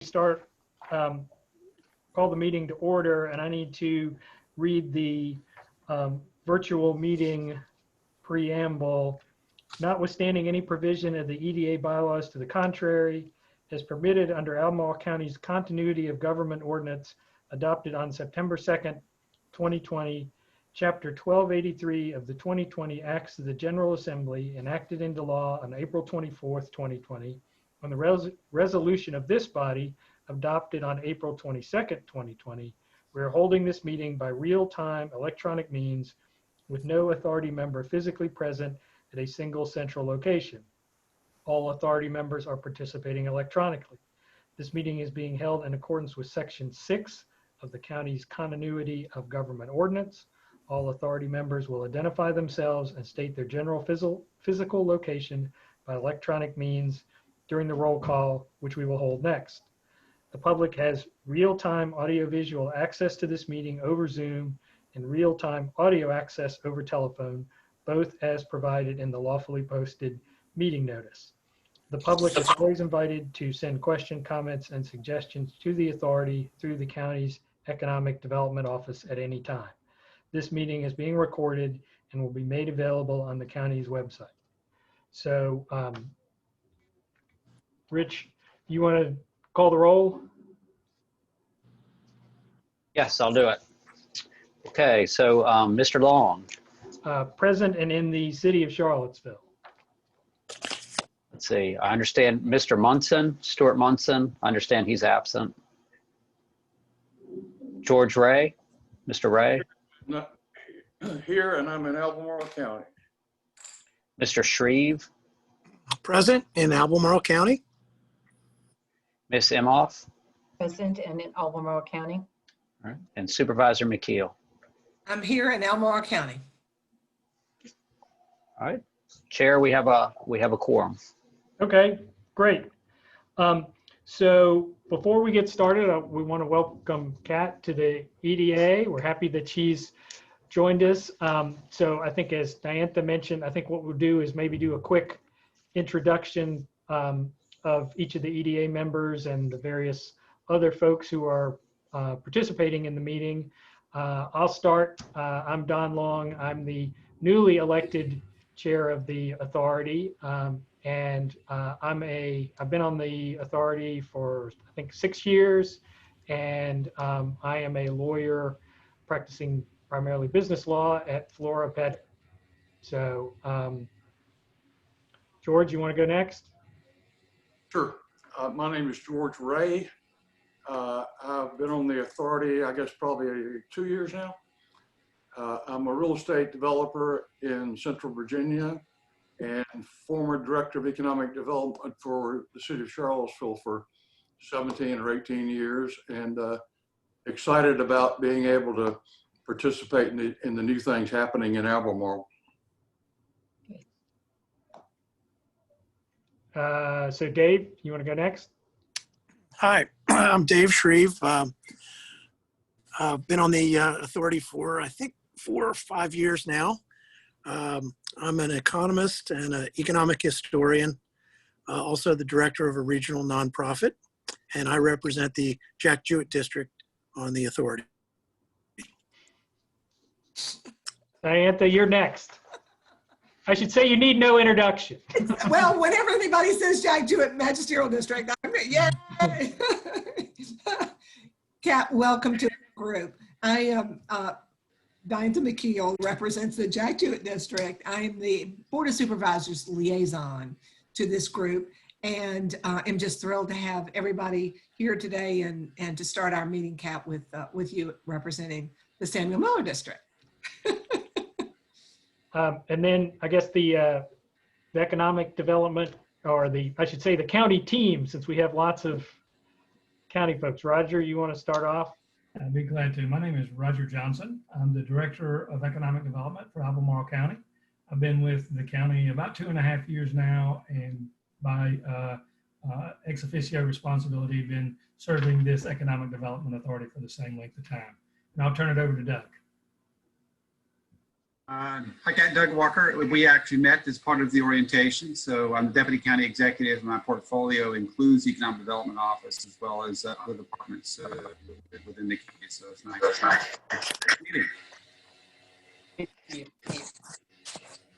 start, call the meeting to order, and I need to read the virtual meeting preamble. Notwithstanding any provision of the EDA bylaws to the contrary, as permitted under Albemarle County's Continuity of Government Ordinance adopted on September 2nd, 2020, Chapter 1283 of the 2020 Acts of the General Assembly enacted into law on April 24th, 2020, on the resolution of this body adopted on April 22nd, 2020, we are holding this meeting by real-time electronic means with no authority member physically present at a single central location. All authority members are participating electronically. This meeting is being held in accordance with Section 6 of the county's Continuity of Government Ordinance. All authority members will identify themselves and state their general physical location by electronic means during the roll call, which we will hold next. The public has real-time audiovisual access to this meeting over Zoom and real-time audio access over telephone, both as provided in the lawfully posted meeting notice. The public is always invited to send questions, comments, and suggestions to the authority through the county's Economic Development Office at any time. This meeting is being recorded and will be made available on the county's website. So, Rich, you want to call the roll? Yes, I'll do it. Okay, so Mr. Long. Present and in the city of Charlottesville. Let's see, I understand Mr. Munson, Stuart Munson, I understand he's absent. George Ray, Mr. Ray. Not here, and I'm in Albemarle County. Mr. Shreve. Present in Albemarle County. Ms. Imhoff. Present and in Albemarle County. All right. And Supervisor McKeel. I'm here in Albemarle County. All right, Chair, we have a quorum. Okay, great. So before we get started, we want to welcome Kat to the EDA. We're happy that she's joined us. So I think, as Diantha mentioned, I think what we'll do is maybe do a quick introduction of each of the EDA members and the various other folks who are participating in the meeting. I'll start. I'm Don Long. I'm the newly elected chair of the authority, and I've been on the authority for I think 6 years, and I am a lawyer practicing primarily business law at Flora Pet. So, George, you want to go next? Sure. My name is George Ray. I've been on the authority, I guess, probably 2 years now. I'm a real estate developer in Central Virginia and former director of economic development for the city of Charlottesville for 17 or 18 years, and excited about being able to participate in the new things happening in Albemarle. So Dave, you want to go next? Hi, I'm Dave Shreve. I've been on the authority for, I think, 4 or 5 years now. I'm an economist and an economic historian, also the director of a regional nonprofit, and I represent the Jack Jewett district on the authority. Diantha, you're next. I should say you need no introduction. Well, whenever anybody says Jack Jewett Magisterial District, I'm yay! Kat, welcome to the group. I am Diantha McKeel, represents the Jack Jewett District. I am the Board of Supervisors liaison to this group, and I'm just thrilled to have everybody here today and to start our meeting, Kat, with you representing the Samuel Miller District. And then I guess the economic development, or I should say the county team, since we have lots of county folks. Roger, you want to start off? I'd be glad to. My name is Roger Johnson. I'm the Director of Economic Development for Albemarle County. I've been with the county about 2.5 years now, and by ex officio responsibility, been serving this Economic Development Authority for the same length of time. And I'll turn it over to Doug. Hi, Cat Doug Walker. We actually met as part of the orientation. So I'm Deputy County Executive. My portfolio includes Economic Development Office as well as other departments within the county. So it's nice. Meeting.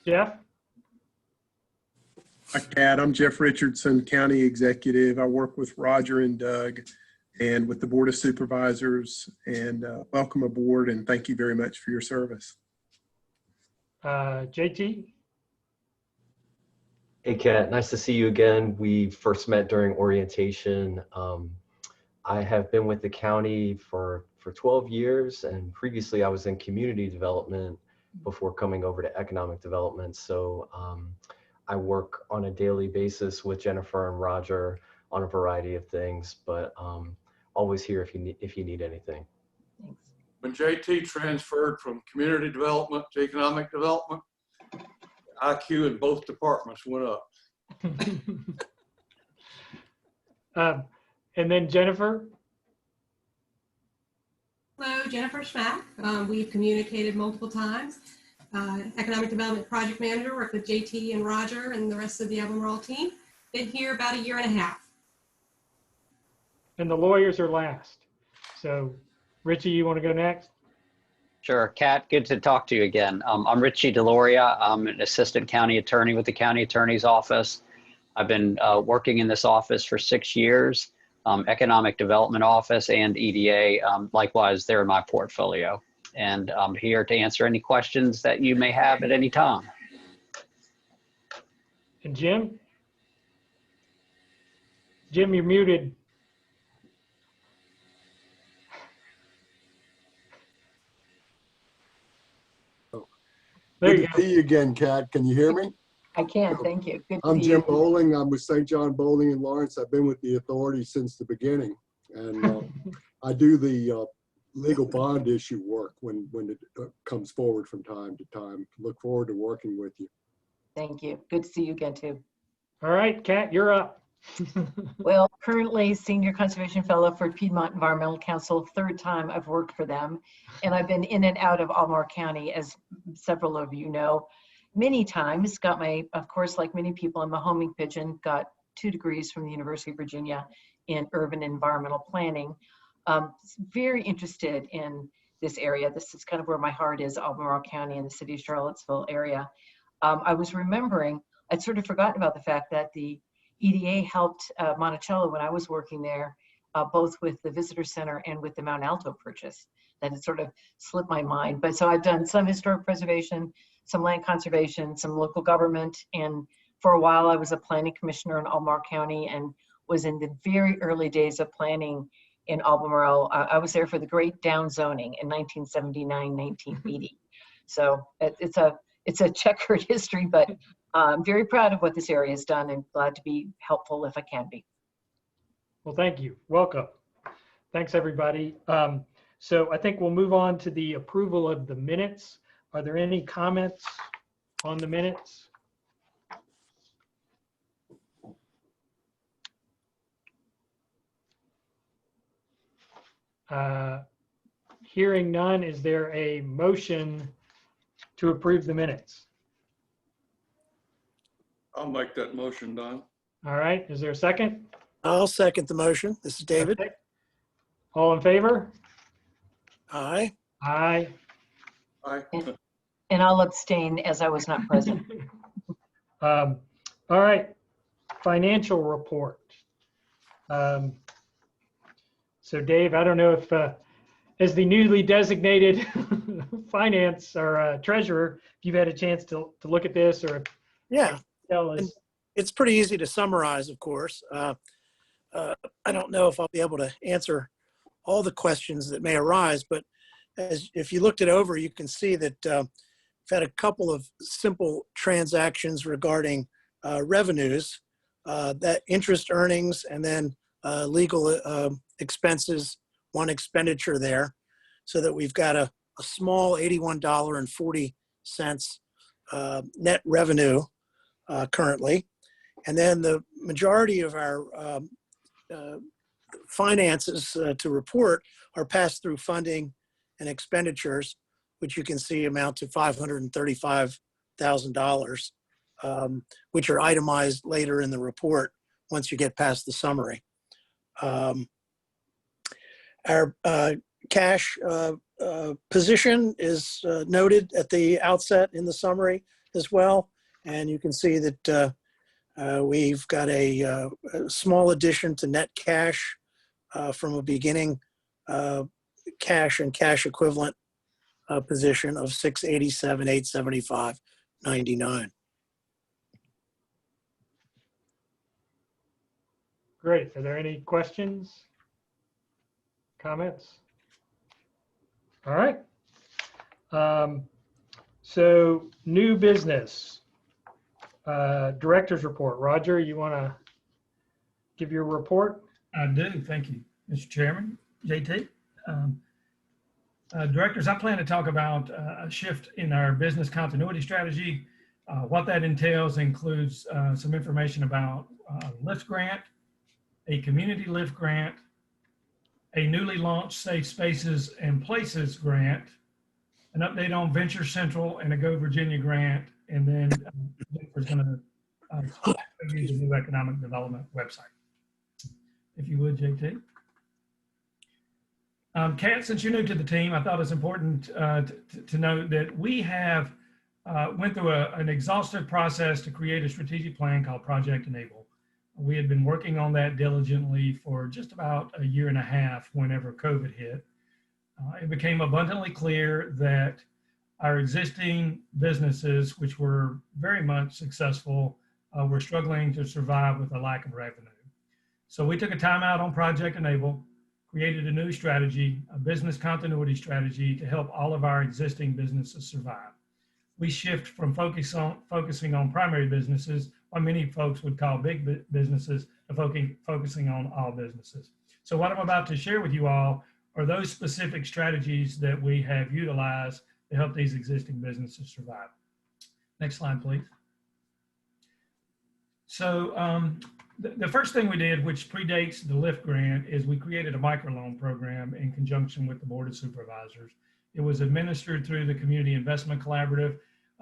Jeff? Hi, Cat. I'm Jeff Richardson, County Executive. I work with Roger and Doug and with the Board of Supervisors, and welcome aboard and thank you very much for your service. JT? Hey, Kat, nice to see you again. We first met during orientation. I have been with the county for 12 years, and previously I was in community development before coming over to economic development. So I work on a daily basis with Jennifer and Roger on a variety of things, but always here if you need anything. Thanks. When JT transferred from community development to economic development, IQ in both departments went up. And then Jennifer? Hello, Jennifer Schmack. We've communicated multiple times. Economic Development Project Manager, work with JT and Roger and the rest of the Albemarle team. Been here about 1.5 years. And the lawyers are last. So Richie, you want to go next? Sure. Kat, good to talk to you again. I'm Richie Deloria. I'm an assistant county attorney with the county attorney's office. I've been working in this office for 6 years. Economic Development Office and EDA, likewise, they're in my portfolio. And I'm here to answer any questions that you may have at any time. And Jim? Jim, you're muted. There you Good go. to see you again, Kat. Can you hear me? I can, thank you. Good to I'm see Jim you. Bowling. I'm with St. John Bowling in Lawrence. I've been with the authority since the beginning. And I do the legal bond issue work when it comes forward from time to time. Look forward to working with you. Thank you. Good to see you again, too. All right, Kat, you're up. Well, currently Senior Conservation Fellow for Piedmont Environmental Council, 3rd time I've worked for them. And I've been in and out of Albemarle County, as several of you know, many times. Got my, of course, like many people, I'm a homing pigeon, got 2 degrees from the University of Virginia in urban environmental planning. Very interested in this area. This is kind of where my heart is, Albemarle County and the city of Charlottesville area. I was remembering, I'd sort of forgotten about the fact that the EDA helped Monticello when I was working there, both with the visitor center and with the Mount Alto purchase. That had sort of slipped my mind. But so I've done some historic preservation, some land conservation, some local government. And for a while I was a planning commissioner in Albemarle County and was in the very early days of planning in Albemarle. I was there for the great downzoning in 1979, 1980. So it's a checkered history, but I'm very proud of what this area has done and glad to be helpful if I can be. Well, thank you. Welcome. Thanks, everybody. So I think we'll move on to the approval of the minutes. Are there any comments on the minutes? Hearing none, is there a motion to approve the minutes? I'll make that motion, Don. All right, is there a second? I'll second the motion. This is David. Okay. All in favor? Aye. Aye. Aye. And I'll abstain as I was not present. All right, financial report. So Dave, I don't know if, as the newly designated finance or treasurer, if you've had a chance to look at this or Yeah. tell us. It's pretty easy to summarize, of course. I don't know if I'll be able to answer all the questions that may arise, but if you looked it over, you can see that we've had a couple of simple transactions regarding revenues, that interest earnings, and then legal expenses, one expenditure there, so that we've got a small $81.40 net revenue currently. And then the majority of our finances to report are pass-through funding and expenditures, which you can see amount to $535,000, which are itemized later in the report once you get past the summary. Our cash position is noted at the outset in the summary as well. And you can see that we've got a small addition to net cash from a beginning cash and cash equivalent position of $687,875.99. Great. Are there any questions? Comments? All right. So new business, director's report. Roger, you want to give your report? I do. Thank you, Mr. Chairman. JT. Directors, I plan to talk about a shift in our business continuity strategy. What that entails includes some information about LIFT grant, a community LIFT grant, a newly launched Safe Spaces and Places grant, an update on Venture Central and a Go Virginia grant, and then Jennifer's going to use the new economic development website. If you would, JT. Kat, since you're new to the team, I thought it's important to note that we have went through an exhaustive process to create a strategic plan called Project Enable. We had been working on that diligently for just about a year and a half whenever COVID hit. It became abundantly clear that our existing businesses, which were very much successful, were struggling to survive with a lack of revenue. So we took a time out on Project Enable, created a new strategy, a business continuity strategy to help all of our existing businesses survive. We shift from focusing on primary businesses, what many folks would call big businesses, to focusing on all businesses. So what I'm about to share with you all are those specific strategies that we have utilized to help these existing businesses survive. Next slide, please. So the first thing we did, which predates the LIFT grant, is we created a microloan program in conjunction with the Board of Supervisors. It was administered through the Community Investment Collaborative.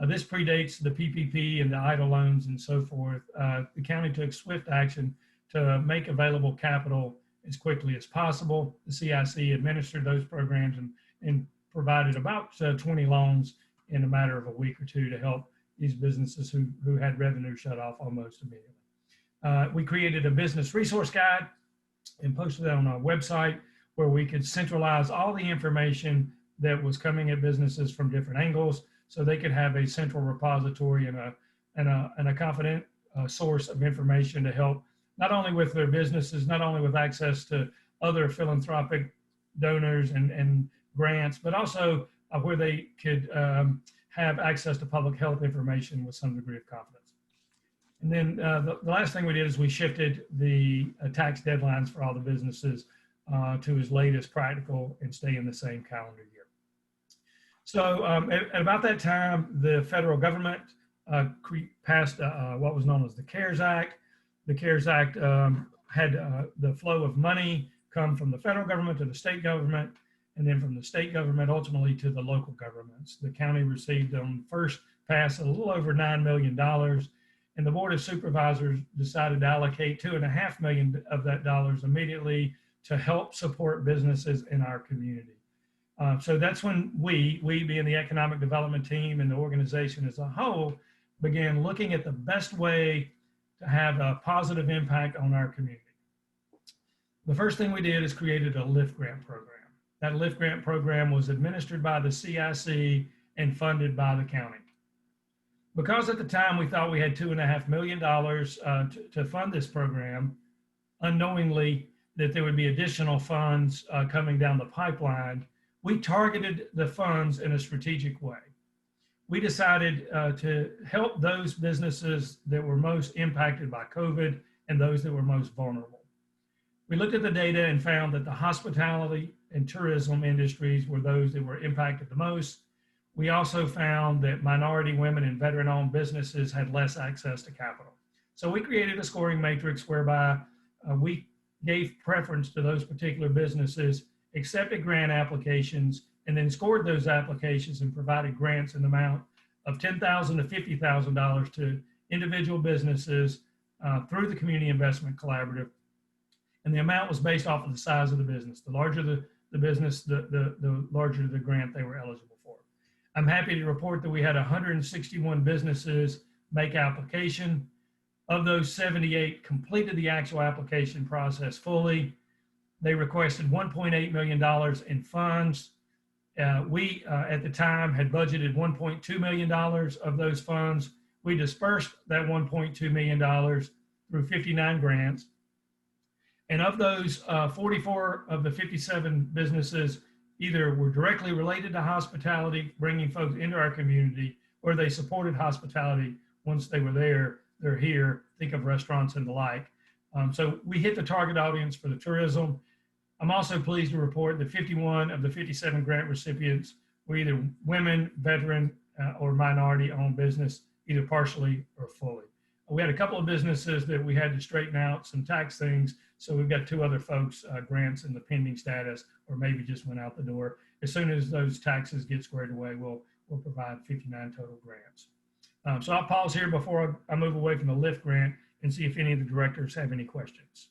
This predates the PPP and the EIDL loans and so forth. The county took swift action to make available capital as quickly as possible. The CIC administered those programs and provided about 20 loans in a matter of a week or two to help these businesses who had revenue shut off almost immediately. We created a business resource guide and posted it on our website where we could centralize all the information that was coming at businesses from different angles, so they could have a central repository and a confident source of information to help not only with their businesses, not only with access to other philanthropic donors and grants, but also where they could have access to public health information with some degree of confidence. And then the last thing we did is we shifted the tax deadlines for all the businesses to as late as practical and stay in the same calendar year. So at about that time, the federal government passed what was known as the CARES Act. The CARES Act had the flow of money come from the federal government to the state government, and then from the state government ultimately to the local governments. The county received on first pass a little over $9 million, and the Board of Supervisors decided to allocate $2.5 million of that dollars immediately to help support businesses in our community. So that's when we being the economic development team and the organization as a whole, began looking at the best way to have a positive impact on our community. The first thing we did is created a LIFT grant program. That LIFT grant program was administered by the CIC and funded by the county. Because at the time we thought we had $2.5 million to fund this program, unknowingly that there would be additional funds coming down the pipeline, we targeted the funds in a strategic way. We decided to help those businesses that were most impacted by COVID and those that were most vulnerable. We looked at the data and found that the hospitality and tourism industries were those that were impacted the most. We also found that minority, women, and veteran-owned businesses had less access to capital. So we created a scoring matrix whereby we gave preference to those particular businesses, accepted grant applications, and then scored those applications and provided grants in the amount of $10,000 to $50,000 to individual businesses through the Community Investment Collaborative. And the amount was based off of the size of the business. The larger the business, the larger the grant they were eligible for. I'm happy to report that we had 161 businesses make application. Of those, 78 completed the actual application process fully. They requested $1.8 million in funds. We, at the time, had budgeted $1.2 million of those funds. We dispersed that $1.2 million through 59 grants. And of those, 44 of the 57 businesses either were directly related to hospitality, bringing folks into our community, or they supported hospitality once they were there. They're here, think of restaurants and the like. So we hit the target audience for the tourism. I'm also pleased to report that 51 of the 57 grant recipients were either women, veteran, or minority-owned business, either partially or fully. We had a couple of businesses that we had to straighten out some tax things, so we've got 2 other folks, grants in the pending status, or maybe just went out the door. As soon as those taxes get squared away, we'll provide 59 total grants. So I'll pause here before I move away from the LIFT grant and see if any of the directors have any questions.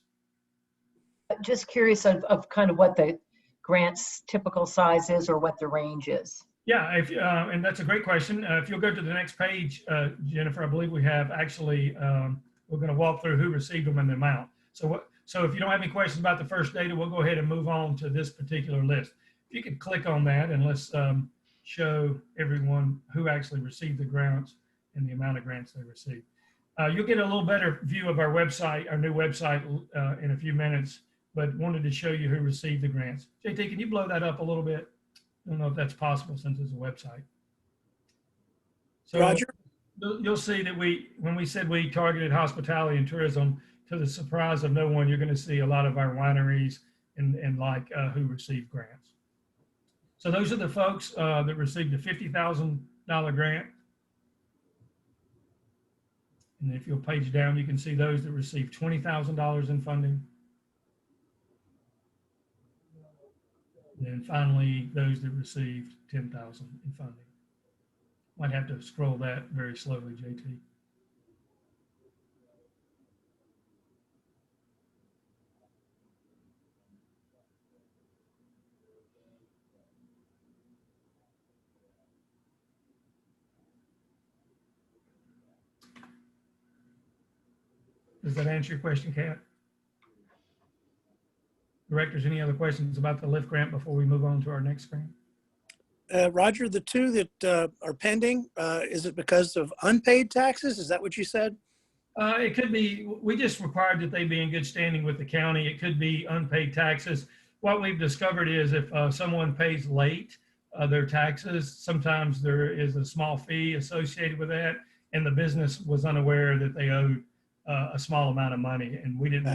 Just curious of kind of what the grant's typical size is or what the range is. Yeah, and that's a great question. If you'll go to the next page, Jennifer, I believe we have actually, we're going to walk through who received them and the amount. So if you don't have any questions about the first data, we'll go ahead and move on to this particular list. If you could click on that and let's show everyone who actually received the grants and the amount of grants they received. You'll get a little better view of our website, our new website, in a few minutes, but wanted to show you who received the grants. JT, can you blow that up a little bit? I don't know if that's possible since it's a website. So Roger? You'll see that when we said we targeted hospitality and tourism, to the surprise of no one, you're going to see a lot of our wineries and like who received grants. So those are the folks that received a $50,000 grant. And if you'll page down, you can see those that received $20,000 in funding. And then finally, those that received $10,000 in funding. Might have to scroll that very slowly, JT. Does that answer your question, Kat? Directors, any other questions about the LIFT grant before we move on to our next grant? Roger, the 2 that are pending, is it because of unpaid taxes? Is that what you said? It could be, we just required that they be in good standing with the county. It could be unpaid taxes. What we've discovered is if someone pays late their taxes, sometimes there is a small fee associated with that, and the business was unaware that they owed a small amount of money, and we didn't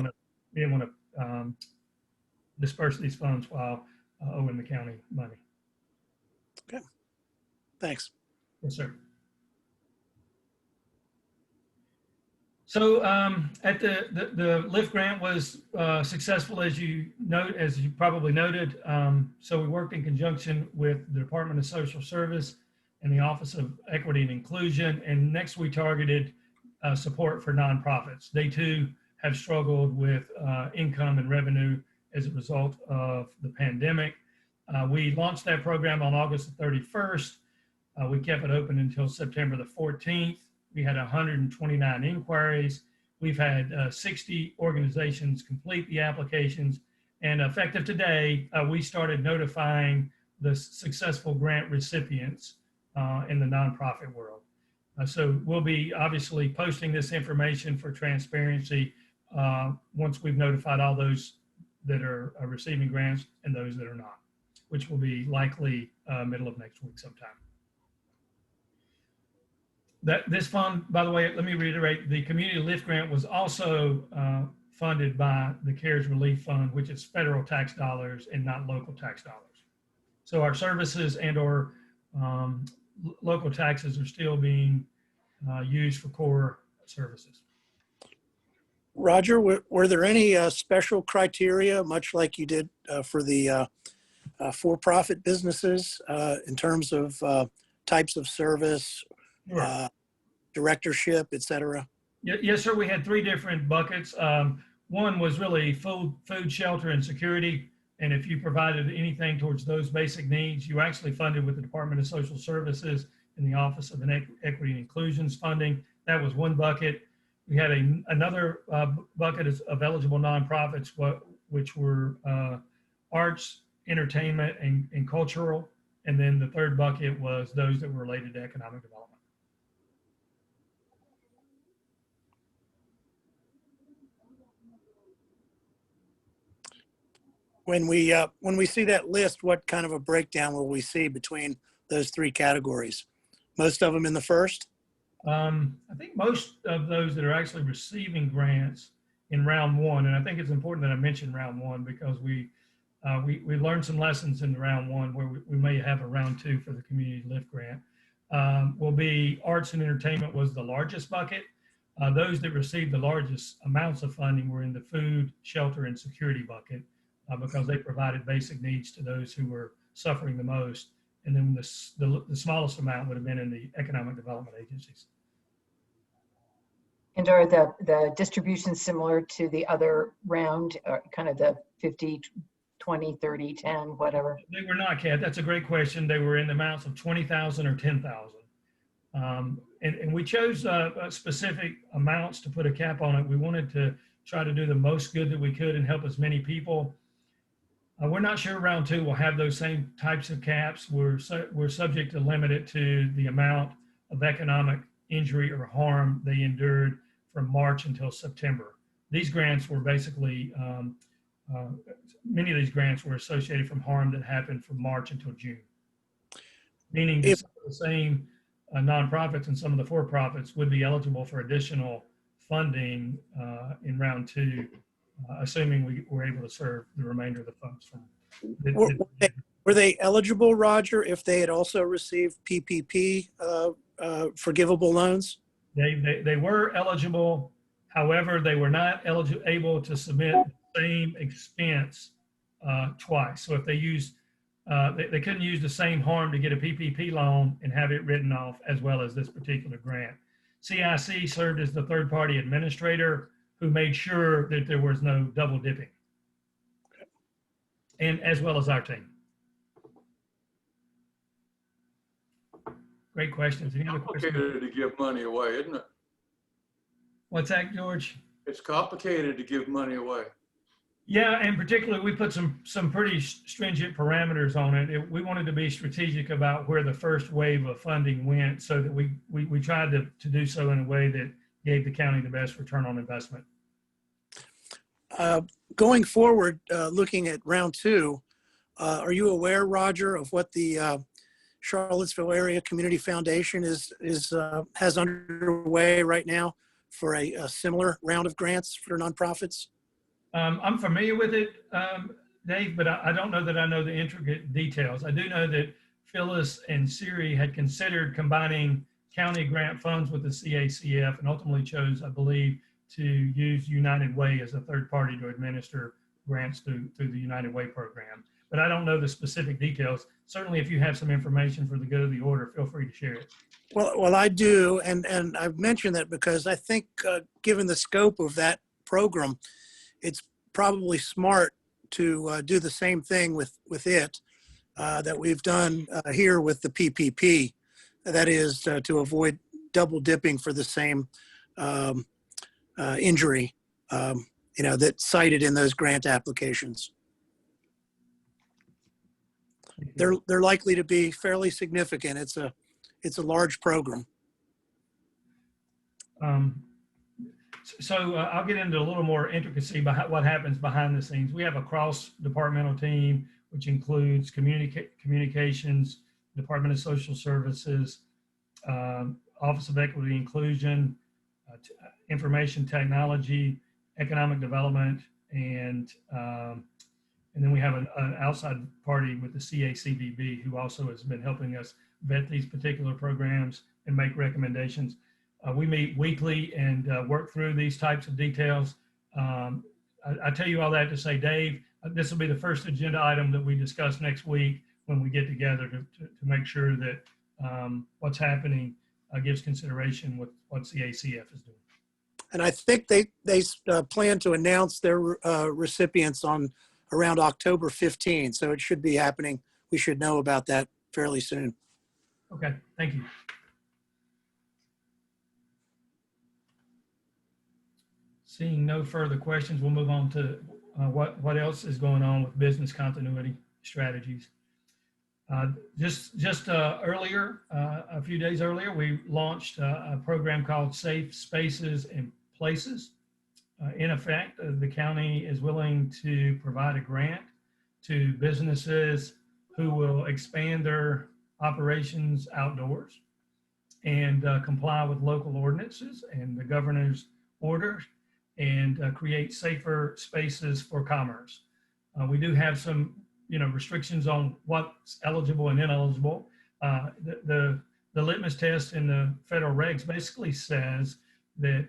want to disperse these funds while owing the county money. Okay, thanks. Yes, sir. So at the LIFT grant was successful, as you probably noted. So we worked in conjunction with the Department of Social Service and the Office of Equity and Inclusion, and next we targeted support for nonprofits. They too have struggled with income and revenue as a result of the pandemic. We launched that program on August the 31st. We kept it open until September the 14th. We had 129 inquiries. We've had 60 organizations complete the applications. And effective today, we started notifying the successful grant recipients in the nonprofit world. So we'll be obviously posting this information for transparency once we've notified all those that are receiving grants and those that are not, which will be likely middle of next week sometime. This fund, by the way, let me reiterate, the Community LIFT grant was also funded by the CARES Relief Fund, which is federal tax dollars and not local tax dollars. So our services and or local taxes are still being used for core services. Roger, were there any special criteria, much like you did for the for-profit businesses in terms of types of service, Sure. directorship, et cetera? Yes, sir. We had three different buckets. One was really food, shelter, and security. And if you provided anything towards those basic needs, you actually funded with the Department of Social Services in the Office of Equity and Inclusions funding. That was one bucket. We had another bucket of eligible nonprofits, which were arts, entertainment, and cultural. And then the third bucket was those that were related to economic development. When we see that list, what kind of a breakdown will we see between those three categories? Most of them in the first? I think most of those that are actually receiving grants in round one, and I think it's important that I mention round one because we learned some lessons in round one where we may have a round two for the Community Lift Grant. Will be arts and entertainment was the largest bucket. Those that received the largest amounts of funding were in the food, shelter, and security bucket because they provided basic needs to those who were suffering the most. And then the smallest amount would have been in the economic development agencies. And are the distributions similar to the other round, kind of the 50, 20, 30, 10, whatever? They were not, Kat. That's a great question. They were in the amounts of 20,000 or 10,000. And we chose specific amounts to put a cap on it. We wanted to try to do the most good that we could and help as many people. We're not sure round two will have those same types of caps. We're subject to limit it to the amount of economic injury or harm they endured from March until September. These grants were basically, many of these grants were associated from harm that happened from March until June. Meaning that some of the same nonprofits and some of the for-profits would be eligible for additional funding in round two, assuming we were able to serve the remainder of the funds from. Were they eligible, Roger, if they had also received PPP forgivable loans? They were eligible. However, they were not able to submit the same expense twice. So if they used, they couldn't use the same harm to get a PPP loan and have it written off as well as this particular grant. CIC served as the third-party administrator who made sure that there was no double dipping, and as well as our team. Great questions. Any other questions? It's complicated to give money away, isn't it? What's that, George? It's complicated to give money away. Yeah, and particularly we put some pretty stringent parameters on it. We wanted to be strategic about where the first wave of funding went so that we tried to do so in a way that gave the county the best return on investment. Going forward, looking at round two, are you aware, Roger, of what the Charlottesville Area Community Foundation has underway right now for a similar round of grants for nonprofits? I'm familiar with it, Dave, but I don't know that I know the intricate details. I do know that Phyllis and Siri had considered combining county grant funds with the CACF and ultimately chose, I believe, to use United Way as a third party to administer grants through the United Way program. But I don't know the specific details. Certainly, if you have some information for the good of the order, feel free to share it. Well, I do, and I've mentioned that because I think given the scope of that program, it's probably smart to do the same thing with it that we've done here with the PPP. That is to avoid double dipping for the same injury, that's cited in those grant applications. They're likely to be fairly significant. It's a large program. So I'll get into a little more intricacy behind what happens behind the scenes. We have a cross-departmental team, which includes communications, Department of Social Services, Office of Equity Inclusion, information technology, economic development, and then we have an outside party with the CACVB who also has been helping us vet these particular programs and make recommendations. We meet weekly and work through these types of details. I tell you all that to say, Dave, this will be the first agenda item that we discuss next week when we get together to make sure that what's happening gives consideration with what CACF is doing. And I think they plan to announce their recipients on around October 15. So it should be happening. We should know about that fairly soon. Okay, thank you. Seeing no further questions, we'll move on to what else is going on with business continuity strategies. Just earlier, a few days earlier, we launched a program called Safe Spaces and Places. In effect, the county is willing to provide a grant to businesses who will expand their operations outdoors and comply with local ordinances and the governor's orders and create safer spaces for commerce. We do have some, restrictions on what's eligible and ineligible. The litmus test in the federal regs basically says that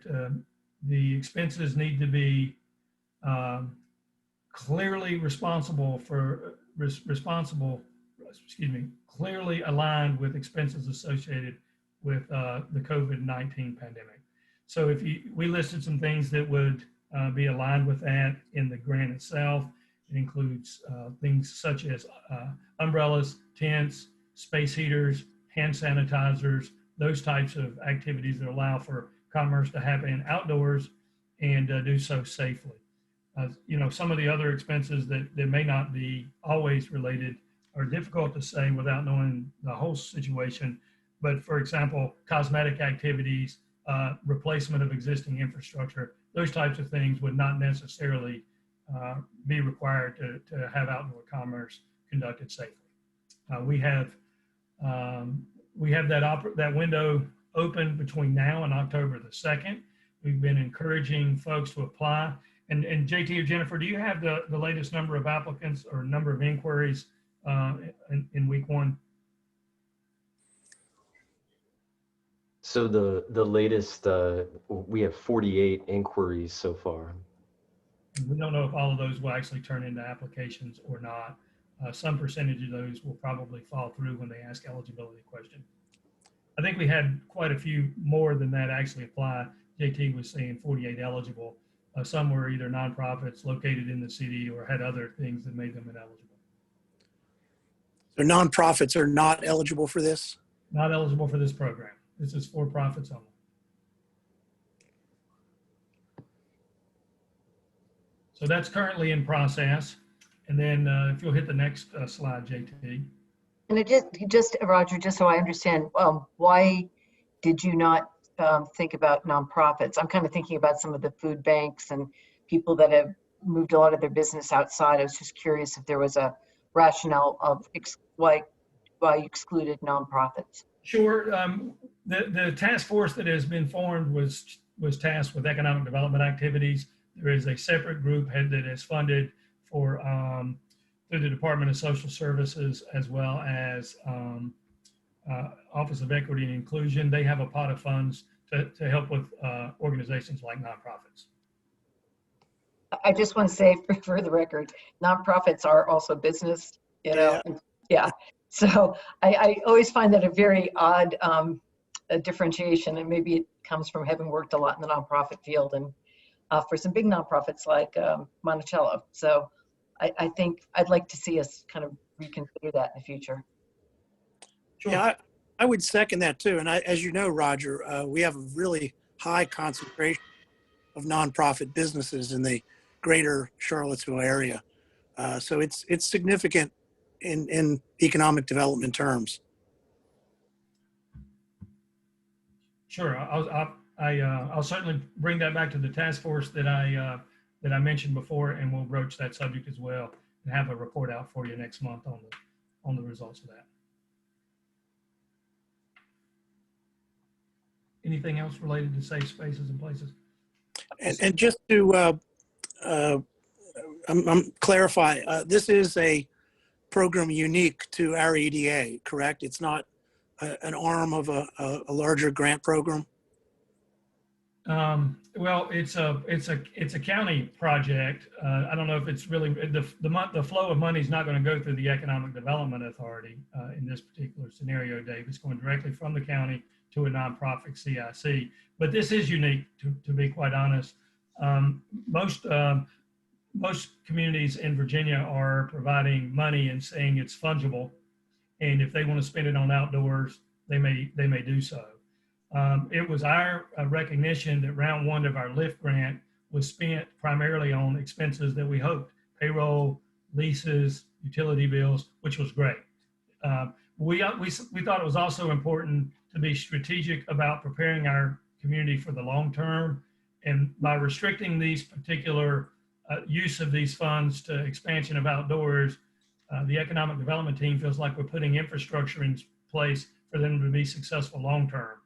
the expenses need to be clearly clearly aligned with expenses associated with the COVID-19 pandemic. So we listed some things that would be aligned with that in the grant itself. It includes things such as umbrellas, tents, space heaters, hand sanitizers, those types of activities that allow for commerce to happen outdoors and do so safely. Some of the other expenses that may not be always related are difficult to say without knowing the whole situation. But for example, cosmetic activities, replacement of existing infrastructure, those types of things would not necessarily be required to have outdoor commerce conducted safely. We have that window open between now and October the 2nd. We've been encouraging folks to apply. And JT or Jennifer, do you have the latest number of applicants or number of inquiries in week one? So the latest, we have 48 inquiries so far. We don't know if all of those will actually turn into applications or not. Some percentage of those will probably fall through when they ask eligibility question. I think we had quite a few more than that actually apply. JT was saying 48 eligible. Some were either nonprofits located in the city or had other things that made them ineligible. So nonprofits are not eligible for this? Not eligible for this program. This is for profits only. So that's currently in process. And then if you'll hit the next slide, JT. And it just Roger, just so I understand, why did you not think about nonprofits? I'm kind of thinking about some of the food banks and people that have moved a lot of their business outside. I was just curious if there was a rationale of why you excluded nonprofits. Sure. The task force that has been formed was tasked with economic development activities. There is a separate group that is funded for through the Department of Social Services as well as Office of Equity and Inclusion. They have a pot of funds to help with organizations like nonprofits. I just want to say for the record, nonprofits are also business, Yeah. So I always find that a very odd differentiation, and maybe it comes from having worked a lot in the nonprofit field and for some big nonprofits like Monticello. So I think I'd like to see us kind of reconsider that in the future. Sure. Yeah, I would second that too. And as you know, Roger, we have a really high concentration of nonprofit businesses in the greater Charlottesville area. So it's significant in economic development terms. Sure, I'll certainly bring that back to the task force that I mentioned before, and we'll broach that subject as well and have a report out for you next month on the results of that. Anything else related to safe spaces and places? And just to clarify, this is a program unique to our EDA, correct? It's not an arm of a larger grant program? Well, it's a county project. I don't know if it's really the flow of money is not going to go through the Economic Development Authority in this particular scenario, Dave. It's going directly from the county to a nonprofit CIC. But this is unique, to be quite honest. Most communities in Virginia are providing money and saying it's fungible, and if they want to spend it on outdoors, they may do so. It was our recognition that round one of our LIFT grant was spent primarily on expenses that we hoped, payroll, leases, utility bills, which was great. We thought it was also important to be strategic about preparing our community for the long term. And by restricting these particular use of these funds to expansion of outdoors, the economic development team feels like we're putting infrastructure in place for them to be successful long term.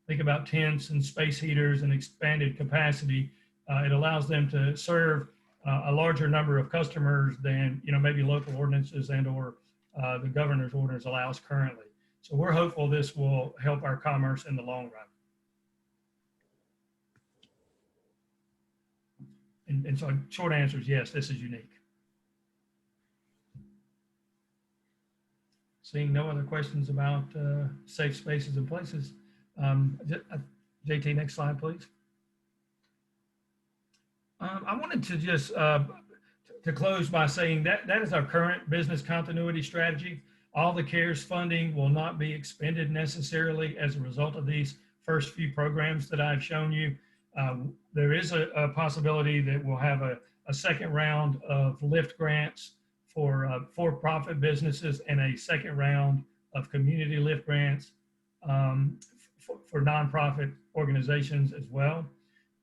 Think about tents and space heaters and expanded capacity. It allows them to serve a larger number of customers than maybe local ordinances and or the governor's ordinance allows currently. So we're hopeful this will help our commerce in the long run. And so short answer is yes, this is unique. Seeing no other questions about safe spaces and places. JT, next slide, please. I wanted to just to close by saying that is our current business continuity strategy. All the CARES funding will not be expended necessarily as a result of these first few programs that I've shown you. There is a possibility that we'll have a second round of LIFT grants for-profit businesses and a second round of community LIFT grants for nonprofit organizations as well.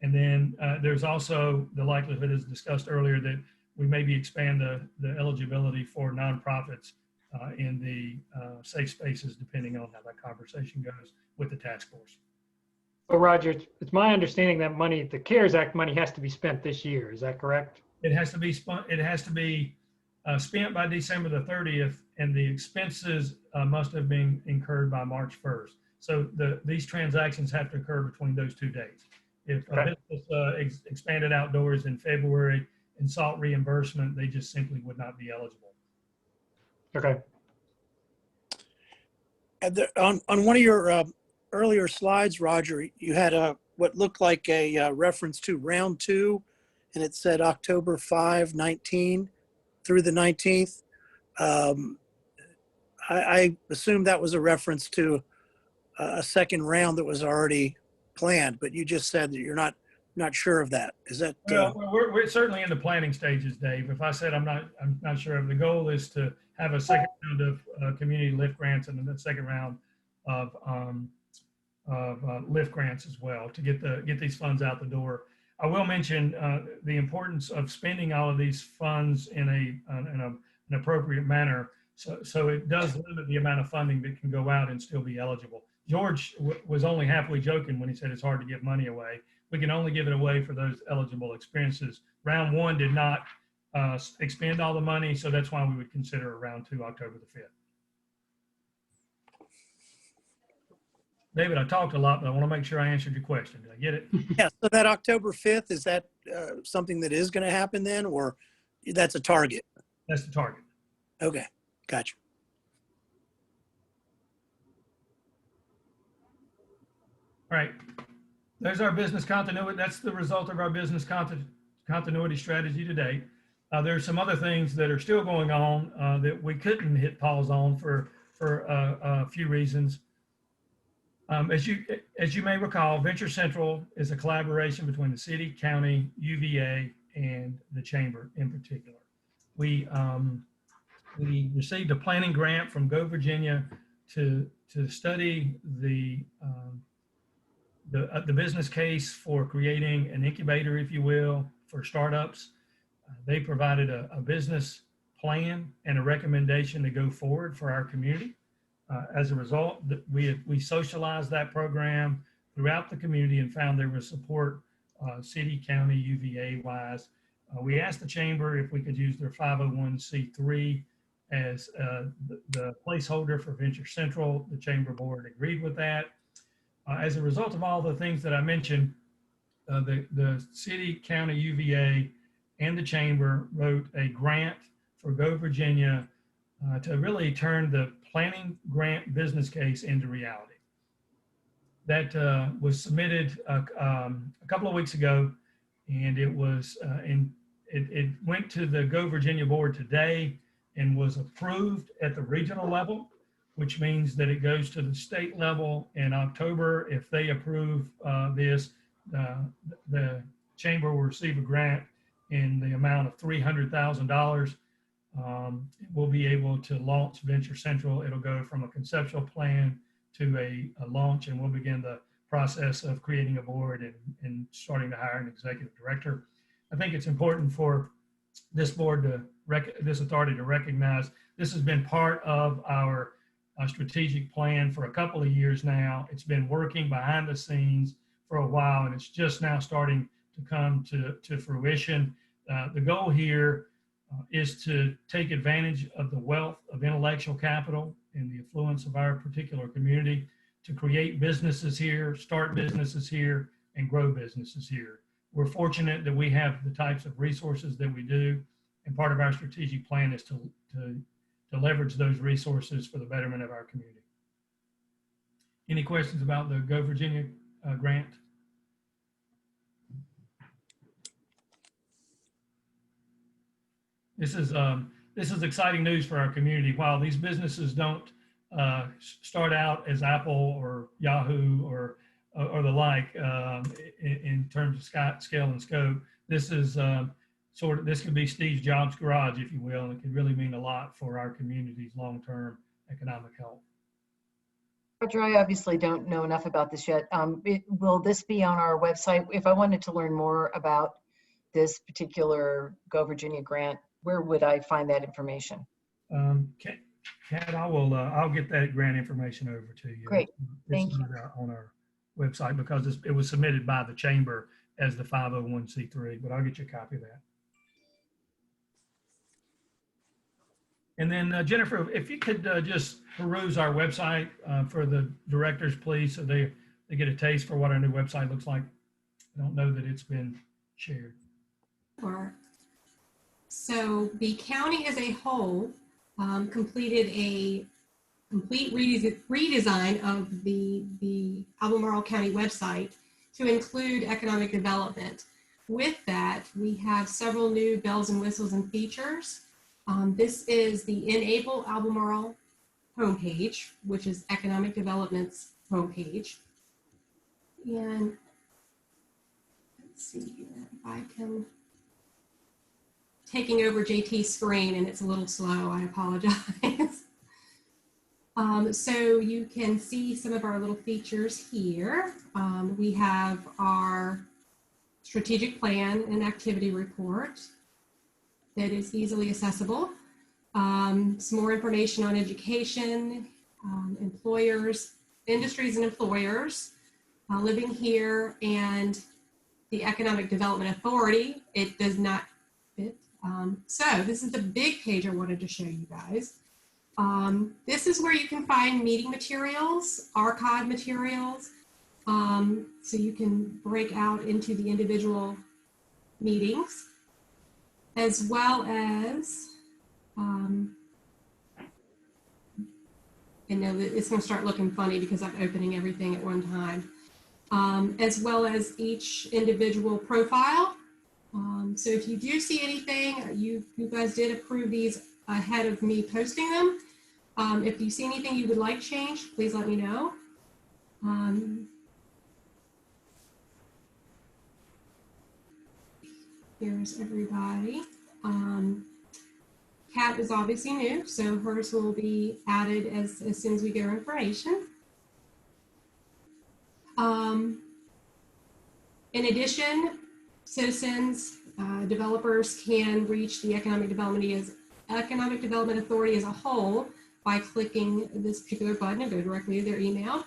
And then there's also the likelihood, as discussed earlier, that we maybe expand the eligibility for nonprofits in the safe spaces, depending on how that conversation goes with the task force. So Roger, it's my understanding that money, the CARES Act money, has to be spent this year. Is that correct? It has to be spent. It has to be spent by December the 30th, and the expenses must have been incurred by March 1st. So these transactions have to occur between those two dates. If a business expanded outdoors in February and sought reimbursement, they just simply would not be eligible. Okay. On one of your earlier slides, Roger, you had what looked like a reference to round 2, and it said October 5, 19 through the 19th. I assume that was a reference to a second round that was already planned, but you just said that you're not sure of that. Is that? Well, we're certainly in the planning stages, Dave. If I said I'm not sure of, the goal is to have a second round of community LIFT grants and then the second round of LIFT grants as well to get these funds out the door. I will mention the importance of spending all of these funds in an appropriate manner. So it does limit the amount of funding that can go out and still be eligible. George was only halfway joking when he said it's hard to give money away. We can only give it away for those eligible experiences. Round 1 did not expend all the money, so that's why we would consider a round 2 October the 5th. David, I talked a lot, but I want to make sure I answered your question. Did I get it? Yeah, so that October 5th, is that something that is going to happen then, or that's a target? That's the target. Okay, gotcha. All right, there's our business continuity. That's the result of our business continuity strategy to date. There's some other things that are still going on that we couldn't hit pause on for a few reasons. As you may recall, Venture Central is a collaboration between the city, county, UVA, and the chamber in particular. We received a planning grant from Go Virginia to study the business case for creating an incubator, if you will, for startups. They provided a business plan and a recommendation to go forward for our community. As a result, we socialized that program throughout the community and found there was support city, county, UVA wise. We asked the chamber if we could use their 501c3 as the placeholder for Venture Central. The chamber board agreed with that. As a result of all the things that I mentioned, the city, county, UVA, and the chamber wrote a grant for Go Virginia to really turn the planning grant business case into reality. That was submitted a couple of weeks ago, and it was it went to the Go Virginia board today and was approved at the regional level, which means that it goes to the state level in October. If they approve this, the chamber will receive a grant in the amount of $300,000. We'll be able to launch Venture Central. It'll go from a conceptual plan to a launch, and we'll begin the process of creating a board and starting to hire an executive director. I think it's important for this board to this authority to recognize this has been part of our strategic plan for a couple of years now. It's been working behind the scenes for a while, and it's just now starting to come to fruition. The goal here is to take advantage of the wealth of intellectual capital and the affluence of our particular community to create businesses here, start businesses here, and grow businesses here. We're fortunate that we have the types of resources that we do, and part of our strategic plan is to leverage those resources for the betterment of our community. Any questions about the Go Virginia grant? This is exciting news for our community. While these businesses don't start out as Apple or Yahoo or the like in terms of scale and scope, this is this could be Steve Jobs' garage, if you will, and it could really mean a lot for our community's long-term economic health. Roger, I obviously don't know enough about this yet. Will this be on our website? If I wanted to learn more about this particular Go Virginia grant, where would I find that information? Kat, I'll get that grant information over to you. Great, thank you. On our website because it was submitted by the chamber as the 501c3, but I'll get you a copy of that. And then Jennifer, if you could just peruse our website for the directors, please, so they get a taste for what our new website looks like. I don't know that it's been shared. Sure. So the county as a whole completed a complete redesign of the Albemarle County website to include economic development. With that, we have several new bells and whistles and features. This is the Enable Albemarle homepage, which is economic development's homepage. And let's see here, if I can, taking over JT's screen and it's a little slow, I apologize. So you can see some of our little features here. We have our strategic plan and activity report that is easily accessible. Some more information on education, employers, industries and employers living here, and the Economic Development Authority. It does not fit. So this is the big page I wanted to show you guys. This is where you can find meeting materials, archive materials, so you can break out into the individual meetings, as well as, I know that it's going to start looking funny because I'm opening everything at one time, as well as each individual profile. So if you do see anything, you guys did approve these ahead of me posting them. If you see anything you would like changed, please let me know. Here's everybody. Kat is obviously new, so hers will be added as soon as we get her information. In addition, citizens, developers can reach the Economic Development Authority as a whole by clicking this particular button and go directly to their email.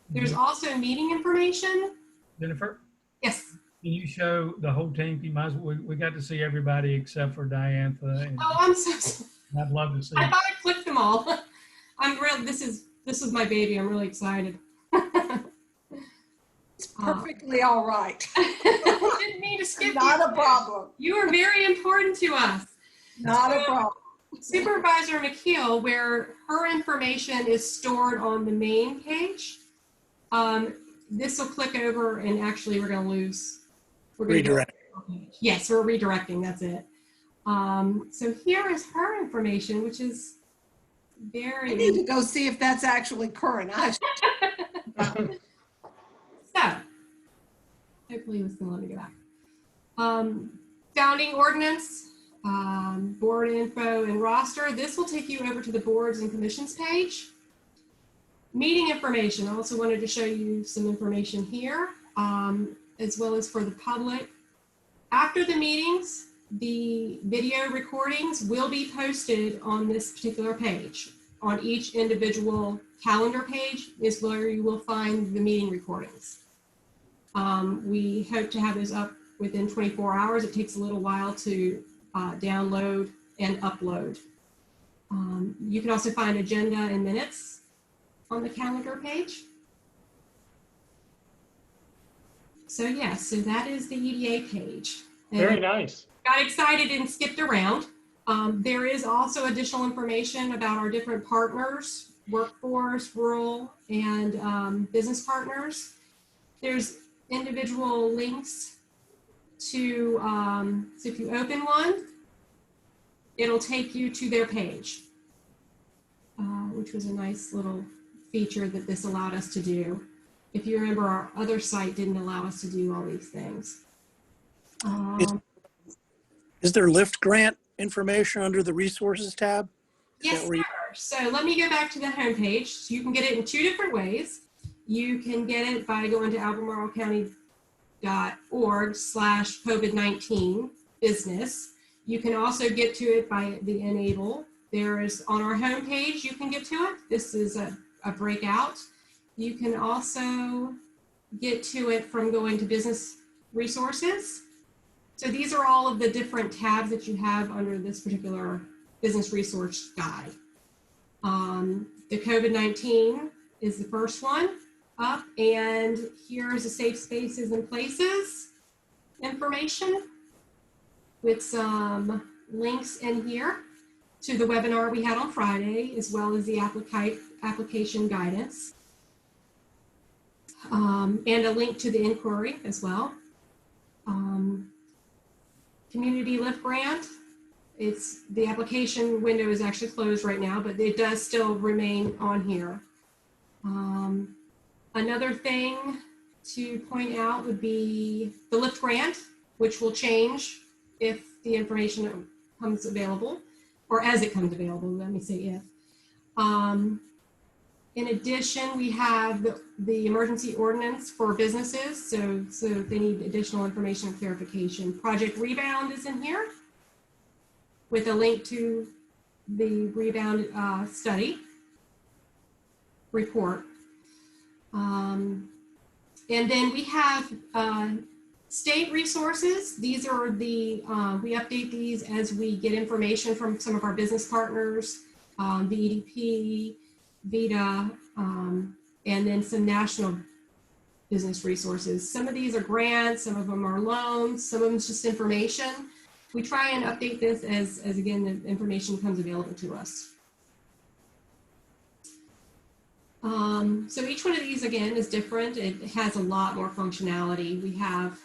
There's also meeting information. Jennifer? Yes. Can you show the whole team? You might as well, we got to see everybody except for Diantha. And oh, I'm so sorry. I'd love to see. I thought I clicked them all. I'm real. This is my baby. I'm really excited. perfectly all right. Didn't mean to skip Not you. a problem. You are very important to us. Not a problem. Supervisor McKeel, where her information is stored on the main page, this will click over and actually we're going to lose. We're going Redirect. Yes, we're redirecting. That's it. So here is her information, which is very. I need to go see if that's actually current. So, hopefully this will let me go back. Founding ordinance, board info and roster. This will take you over to the boards and commissions page. Meeting information. I also wanted to show you some information here, as well as for the public. After the meetings, the video recordings will be posted on this particular page. On each individual calendar page is where you will find the meeting recordings. We hope to have those up within 24 hours. It takes a little while to download and upload. You can also find agenda and minutes on the calendar page. So yes, so that is the EDA page. And Very nice. got excited and skipped around. There is also additional information about our different partners, workforce, rural, and business partners. There's individual links to, so if you open one, it'll take you to their page, which was a nice little feature that this allowed us to do. If you remember, our other site didn't allow us to do all these things. Is there lift grant information under the resources tab? Yes, sir. So let me go back to the homepage. So you can get it in two different ways. You can get it by going to albemarlecounty.org/COVID-19 business. You can also get to it by the enable. There is on our homepage, you can get to it. This is a breakout. You can also get to it from going to business resources. So these are all of the different tabs that you have under this particular business resource guide. The COVID-19 is the first one up, and here's the safe spaces and places information with some links in here to the webinar we had on Friday, as well as the application guidance, and a link to the inquiry as well. Community Lift Grant. The application window is actually closed right now, but it does still remain on here. Another thing to point out would be the Lift Grant, which will change if the information comes available, or as it comes available, let me say if. In addition, we have the emergency ordinance for businesses, so if they need additional information and clarification. Project Rebound is in here with a link to the Rebound study report. And then we have state resources. These are the, we update these as we get information from some of our business partners, VEDP, VITA, and then some national business resources. Some of these are grants, some of them are loans, some of them is just information. We try and update this as again, the information becomes available to us. So each one of these, again, is different. It has a lot more functionality. We have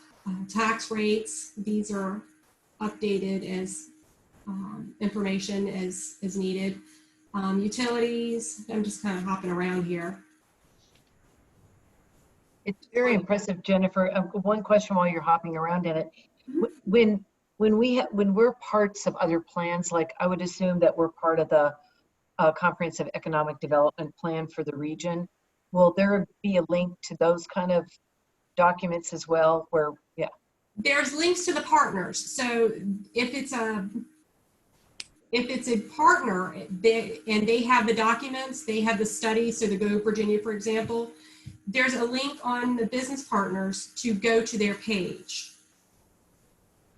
tax rates. These are updated as information as needed. Utilities, I'm just kind of hopping around here. It's very impressive, Jennifer. One question while you're hopping around in it. When we're parts of other plans, like I would assume that we're part of the comprehensive economic development plan for the region, will there be a link to those kind of documents as well? Where, yeah. There's links to the partners. So if it's a partner and they have the documents, they have the study, so to Go Virginia, for example, there's a link on the business partners to go to their page.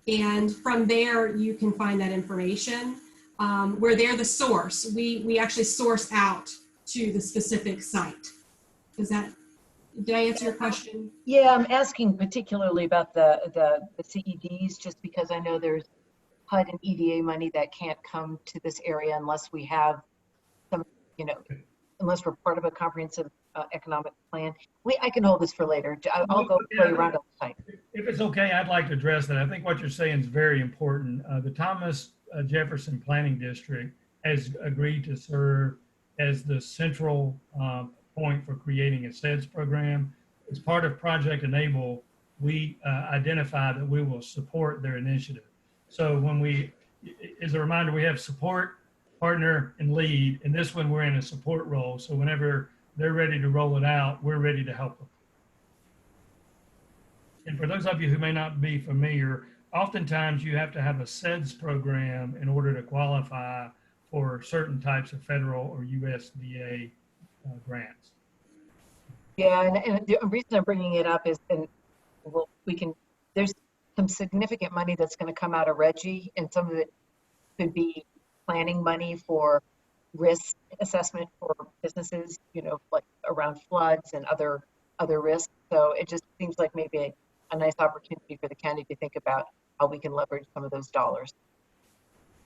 And from there, you can find that information. Where they're the source, we actually source out to the specific site. Does that Did I answer your question? Yeah, I'm asking particularly about the CEDs, just because I know there's HUD and EDA money that can't come to this area unless we have some, you know, unless we're part of a comprehensive economic plan. I can hold this for later. I'll go play around outside. If it's okay, I'd like to address that. I think what you're saying is very important. The Thomas Jefferson Planning District has agreed to serve as the central point for creating a SEDS program. As part of Project Enable, we identify that we will support their initiative. So when we, as a reminder, we have support, partner, and lead. And this one, we're in a support role. So whenever they're ready to roll it out, we're ready to help them. And for those of you who may not be familiar, oftentimes you have to have a SEDS program in order to qualify for certain types of federal or USDA grants. Yeah, and the reason I'm bringing it up is, and well, there's some significant money that's going to come out of Reggie, and some of it could be planning money for risk assessment for businesses, you know, like around floods and other risks. So it just seems like maybe a nice opportunity for the county to think about how we can leverage some of those dollars.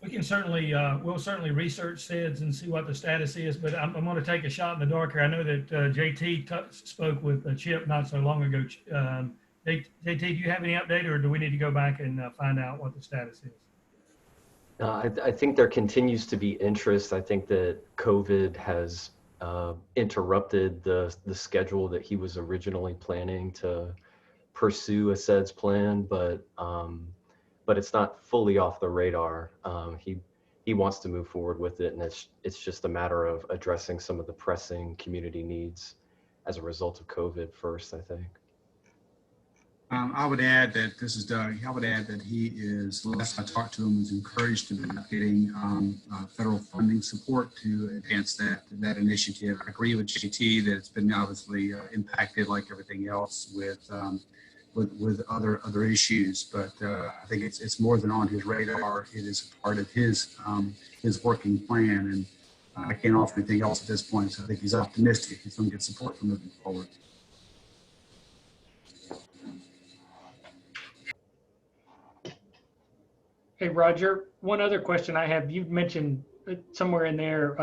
We can certainly, we'll certainly research SEDS and see what the status is, but I'm going to take a shot in the dark here. I know that JT spoke with Chip not so long ago. JT, do you have any update, or do we need to go back and find out what the status is? I think there continues to be interest. I think that COVID has interrupted the schedule that he was originally planning to pursue a SEDS plan, but it's not fully off the radar. He wants to move forward with it, and it's just a matter of addressing some of the pressing community needs as a result of COVID first, I think. I would add that, this is Doug, I would add that he is, last I talked to him, was encouraged about getting federal funding support to advance that initiative. I agree with JT that it's been obviously impacted like everything else with other issues, but I think it's more than on his radar. It is a part of his working plan, and I can't offer anything else at this point. So I think he's optimistic he's going to get support from moving forward. Hey, Roger, one other question I have. You've mentioned somewhere in there,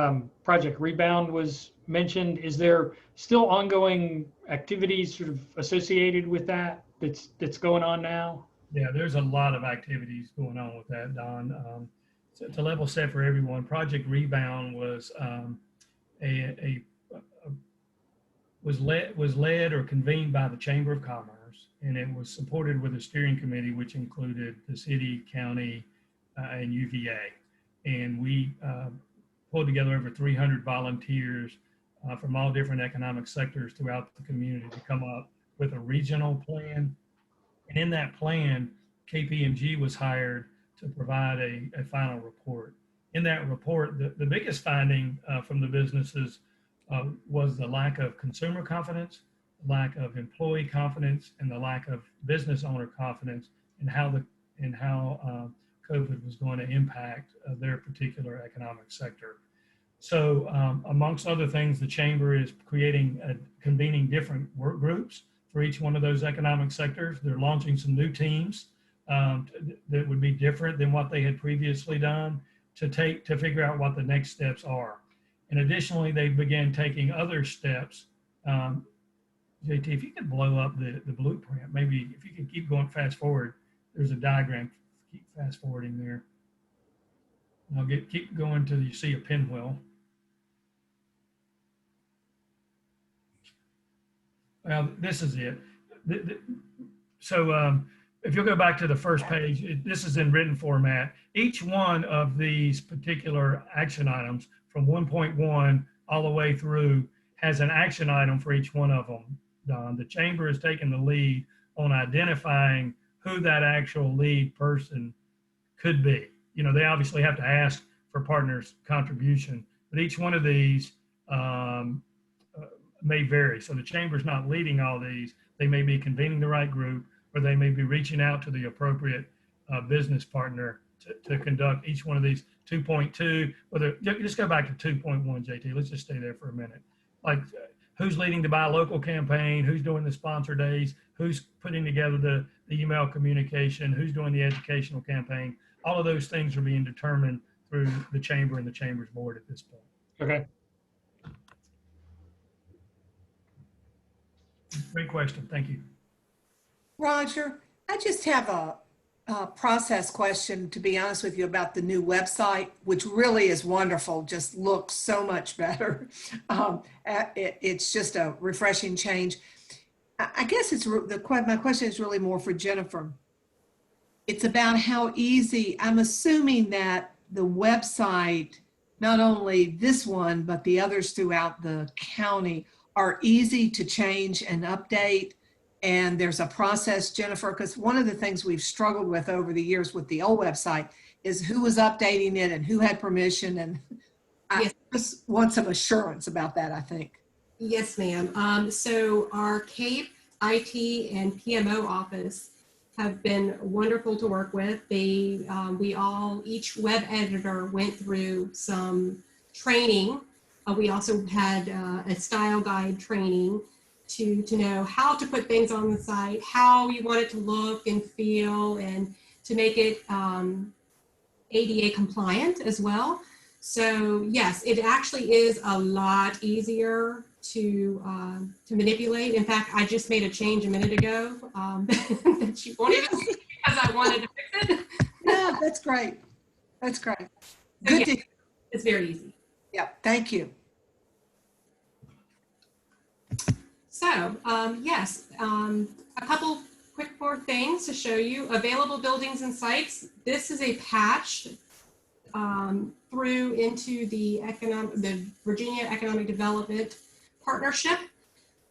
Project Rebound was mentioned. Is there still ongoing activities sort of associated with that's going on now? Yeah, there's a lot of activities going on with that, Don. So to level set for everyone, Project Rebound was was led or convened by the Chamber of Commerce, and it was supported with a steering committee, which included the city, county, and UVA. And we pulled together over 300 volunteers from all different economic sectors throughout the community to come up with a regional plan. And in that plan, KPMG was hired to provide a final report. In that report, the biggest finding from the businesses was the lack of consumer confidence, lack of employee confidence, and the lack of business owner confidence in how COVID was going to impact their particular economic sector. So amongst other things, the chamber is convening different work groups for each one of those economic sectors. They're launching some new teams that would be different than what they had previously done to figure out what the next steps are. And additionally, they began taking other steps. JT, if you could blow up the blueprint, maybe if you could keep going fast forward, there's a diagram, keep fast forwarding there. And I'll keep going till you see a pinwheel. Well, this is it. So if you'll go back to the first page, this is in written format. Each one of these particular action items from 1.1 all the way through has an action item for each one of them, Don. The chamber has taken the lead on identifying who that actual lead person could be. You know, they obviously have to ask for partners' contribution, but each one of these may vary. So the chamber's not leading all these. They may be convening the right group, or they may be reaching out to the appropriate business partner to conduct each one of these. 2.2, whether just go back to 2.1, JT. Let's just stay there for a minute. Like, who's leading the buy local campaign, who's doing the sponsor days, who's putting together the email communication, who's doing the educational campaign. All of those things are being determined through the chamber and the chamber's board at this point. Okay. Great question. Thank you. Roger, I just have a process question, to be honest with you, about the new website, which really is wonderful, just looks so much better. It's just a refreshing change. I guess my question is really more for Jennifer. It's about how easy, I'm assuming that the website, not only this one, but the others throughout the county, are easy to change and update. And there's a process, Jennifer, because one of the things we've struggled with over the years with the old website is who was updating it and who had permission. And I just want some assurance about that, I think. Yes, ma'am. So our CAPE, IT, and PMO office have been wonderful to work with. Each web editor went through some training. We also had a style guide training to know how to put things on the site, how you want it to look and feel, and to make it ADA compliant as well. So yes, it actually is a lot easier to manipulate. In fact, I just made a change a minute ago that you won't even see because I wanted to fix it. Yeah, that's great. That's great. So Good yeah, to, it's very easy. yeah, thank you. So yes, a couple quick more things to show you. Available buildings and sites. This is a patch through into the Virginia Economic Development Partnership.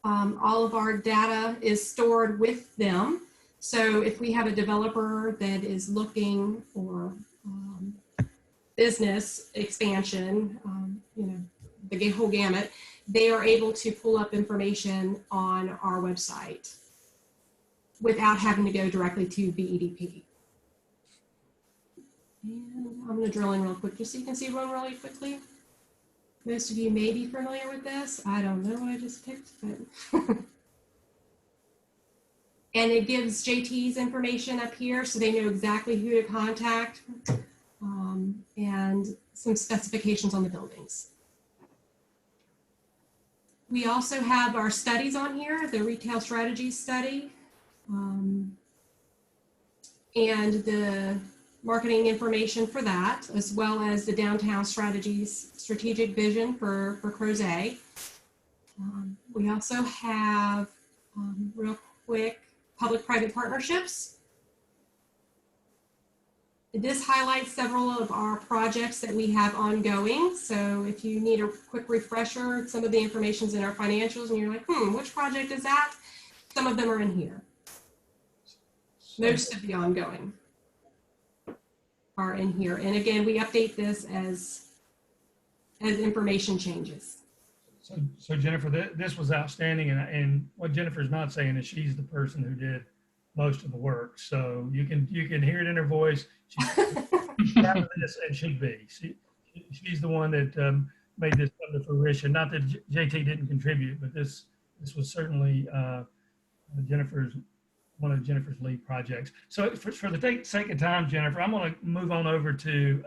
All of our data is stored with them. So if we have a developer that is looking for business expansion, the whole gamut, they are able to pull up information on our website without having to go directly to BEDP. And I'm going to drill in real quick just so you can see one really quickly. Most of you may be familiar with this. I don't know what I just picked, but and it gives JT's information up here so they know exactly who to contact, and some specifications on the buildings. We also have our studies on here, the retail strategies study, and the marketing information for that, as well as the downtown strategies, strategic vision for Crozet. We also have, real quick, public-private partnerships. This highlights several of our projects that we have ongoing. So if you need a quick refresher, some of the information's in our financials and you're like, which project is that? Some of them are in here. Most of the ongoing are in here. And again, we update this as information changes. So Jennifer, this was outstanding. And what Jennifer's not saying is she's the person who did most of the work. So you can hear it in her voice. She's proud of this and should be. She's the one that made this come to fruition. Not that JT didn't contribute, but this was certainly one of Jennifer's lead projects. So for the sake of time, Jennifer, I'm going to move on over to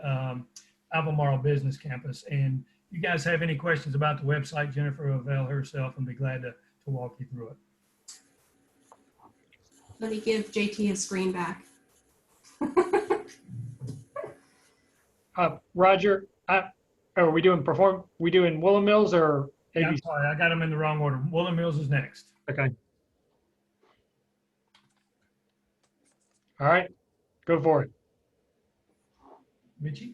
Albemarle Business Campus. And you guys have any questions about the website, Jennifer will avail herself and be glad to walk you through it. Let me give JT his screen back. Roger, are we doing Woolen Mills or ABC? Yeah, I'm sorry, I got them in the wrong order. Woolen Mills is next. Okay. All right, go for it. Richie?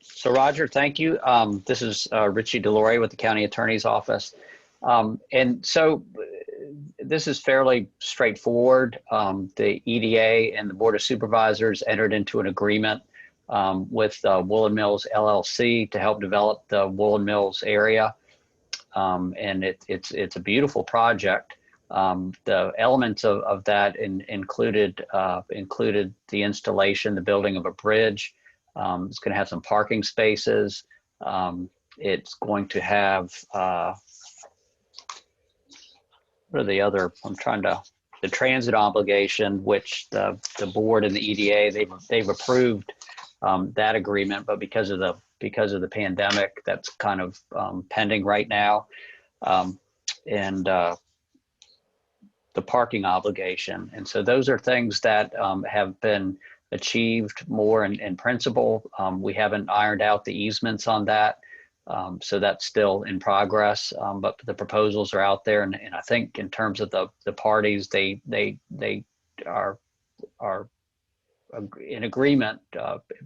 So Roger, thank you. This is Richie Delory with the County Attorney's Office. And so this is fairly straightforward. The EDA and the Board of Supervisors entered into an agreement with Woolen Mills LLC to help develop the Woolen Mills area. And it's a beautiful project. The elements of that included the installation, the building of a bridge, It's going to have some parking spaces. It's going to have, what are the other, the transit obligation, which the board and the EDA, they've approved that agreement, but because of the pandemic, that's kind of pending right now. And the parking obligation. And so those are things that have been achieved more in principle. We haven't ironed out the easements on that. So that's still in progress, but the proposals are out there. And I think in terms of the parties, they are in agreement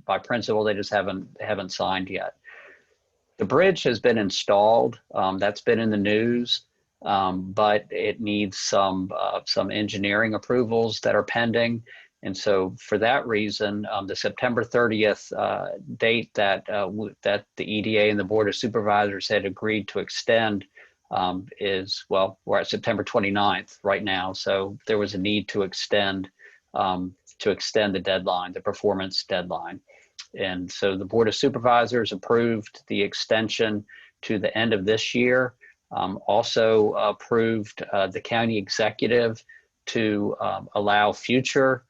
by principle. They just haven't signed yet. The bridge has been installed. That's been in the news, but it needs some engineering approvals that are pending. And so for that reason, the September 30th date that the EDA and the Board of Supervisors had agreed to extend is, well, we're at September 29th right now. So there was a need to extend the deadline, the performance deadline. And so the Board of Supervisors approved the extension to the end of this year. Also approved the county executive to allow future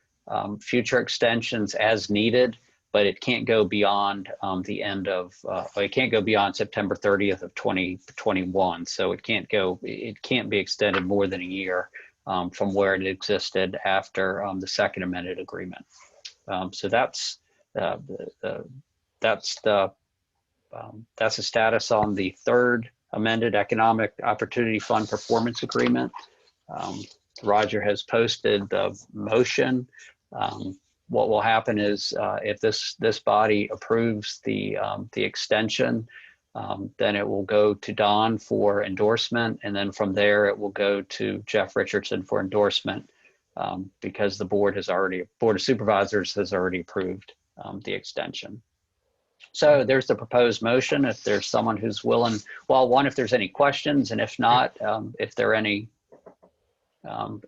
extensions as needed, but it can't go beyond the end of, it can't go beyond September 30th of 2021. So it can't be extended more than a year from where it existed after the second amended agreement. So that's the status on the third amended Economic Opportunity Fund performance agreement. Roger has posted the motion. What will happen is if this body approves the extension, then it will go to Don for endorsement, and then from there it will go to Jeff Richardson for endorsement because the Board of Supervisors has already approved the extension. So there's the proposed motion. If there's someone who's willing, well, one, if there's any questions, and if not, if there are any,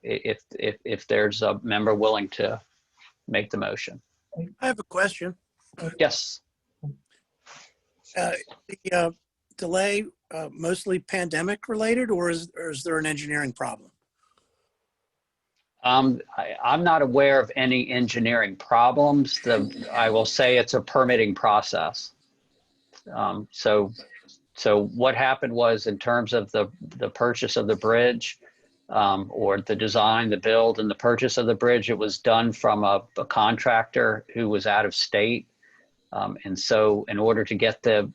if there's a member willing to make the motion. I have a question. Yes. The delay mostly pandemic related, or is there an engineering problem? I'm not aware of any engineering problems. I will say it's a permitting process. So what happened was, in terms of the purchase of the bridge, or the design, the build, and the purchase of the bridge, it was done from a contractor who was out of state. And so in order to get the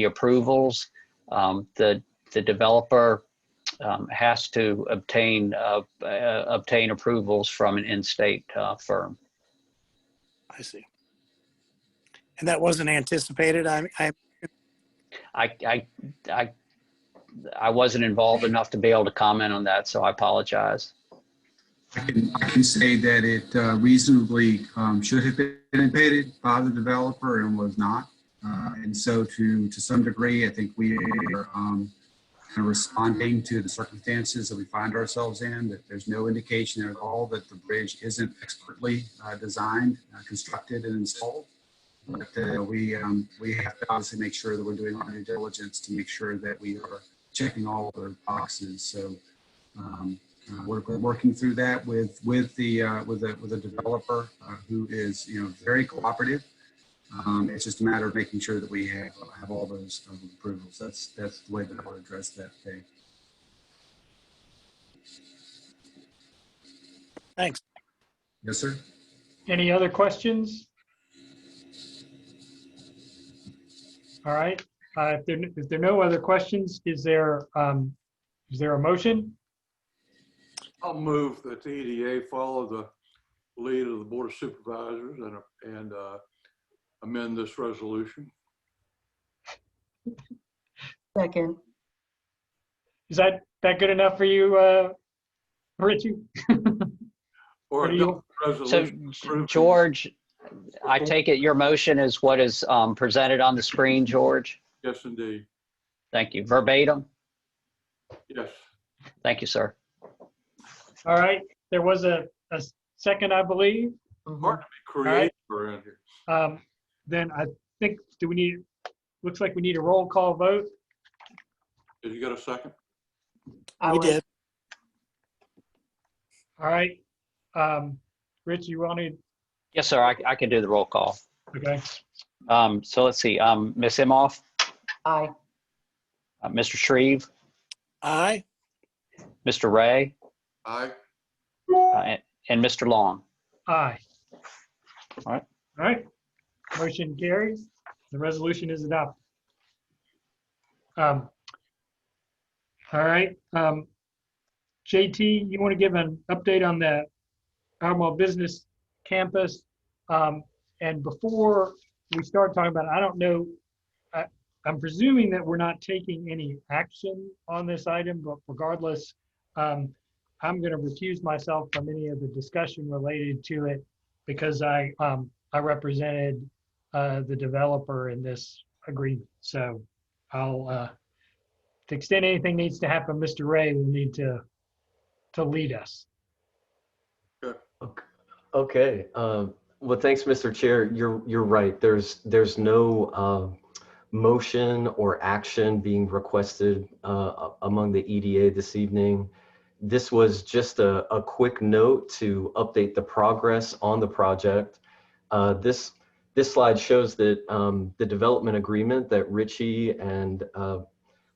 approvals, the developer has to obtain approvals from an in-state firm. I see. And that wasn't anticipated. I wasn't involved enough to be able to comment on that, so I apologize. I can say that it reasonably should have been anticipated by the developer and was not. And so to some degree, I think we are kind of responding to the circumstances that we find ourselves in, that there's no indication at all that the bridge isn't expertly designed, constructed, and installed. But we have to obviously make sure that we're doing our due diligence to make sure that we are checking all of the boxes. So we're working through that with the developer who is very cooperative. It's just a matter of making sure that we have all those approvals. That's the way that I would address that today. Thanks. Yes, sir. Any other questions? All right. If there are no other questions, is there a motion? I'll move that the EDA follow the lead of the Board of Supervisors and amend this resolution. Second. Is that good enough for you, Richie? Or you- So George, I take it your motion is what is presented on the screen, George? Yes, indeed. Thank you. Verbatim? Yes. Thank you, sir. All right. There was a second, I believe. Hard to be creative around here. then I think, looks like we need a roll call vote. Did you get a second? I We would. did. All right. Rich, you wanted, Yes, sir. I can do the roll call. okay. So let's see. Ms. Imhoff, Aye. Mr. Shreve, Aye. Mr. Ray, Aye. and Mr. Long. Aye. All right. All right. Motion carries. The resolution is adopted. All right. JT, you want to give an update on the Albemarle Business Campus? And before we start talking about it, I don't know, I'm presuming that we're not taking any action on this item, but regardless, I'm going to recuse myself from any of the discussion related to it because I represented the developer in this agreement. So I'll, to the extent anything needs to happen, Mr. Ray will need to lead us. Okay. Well, thanks, Mr. Chair. You're right. There's no motion or action being requested among the EDA this evening. This was just a quick note to update the progress on the project. This slide shows that the development agreement that Richie and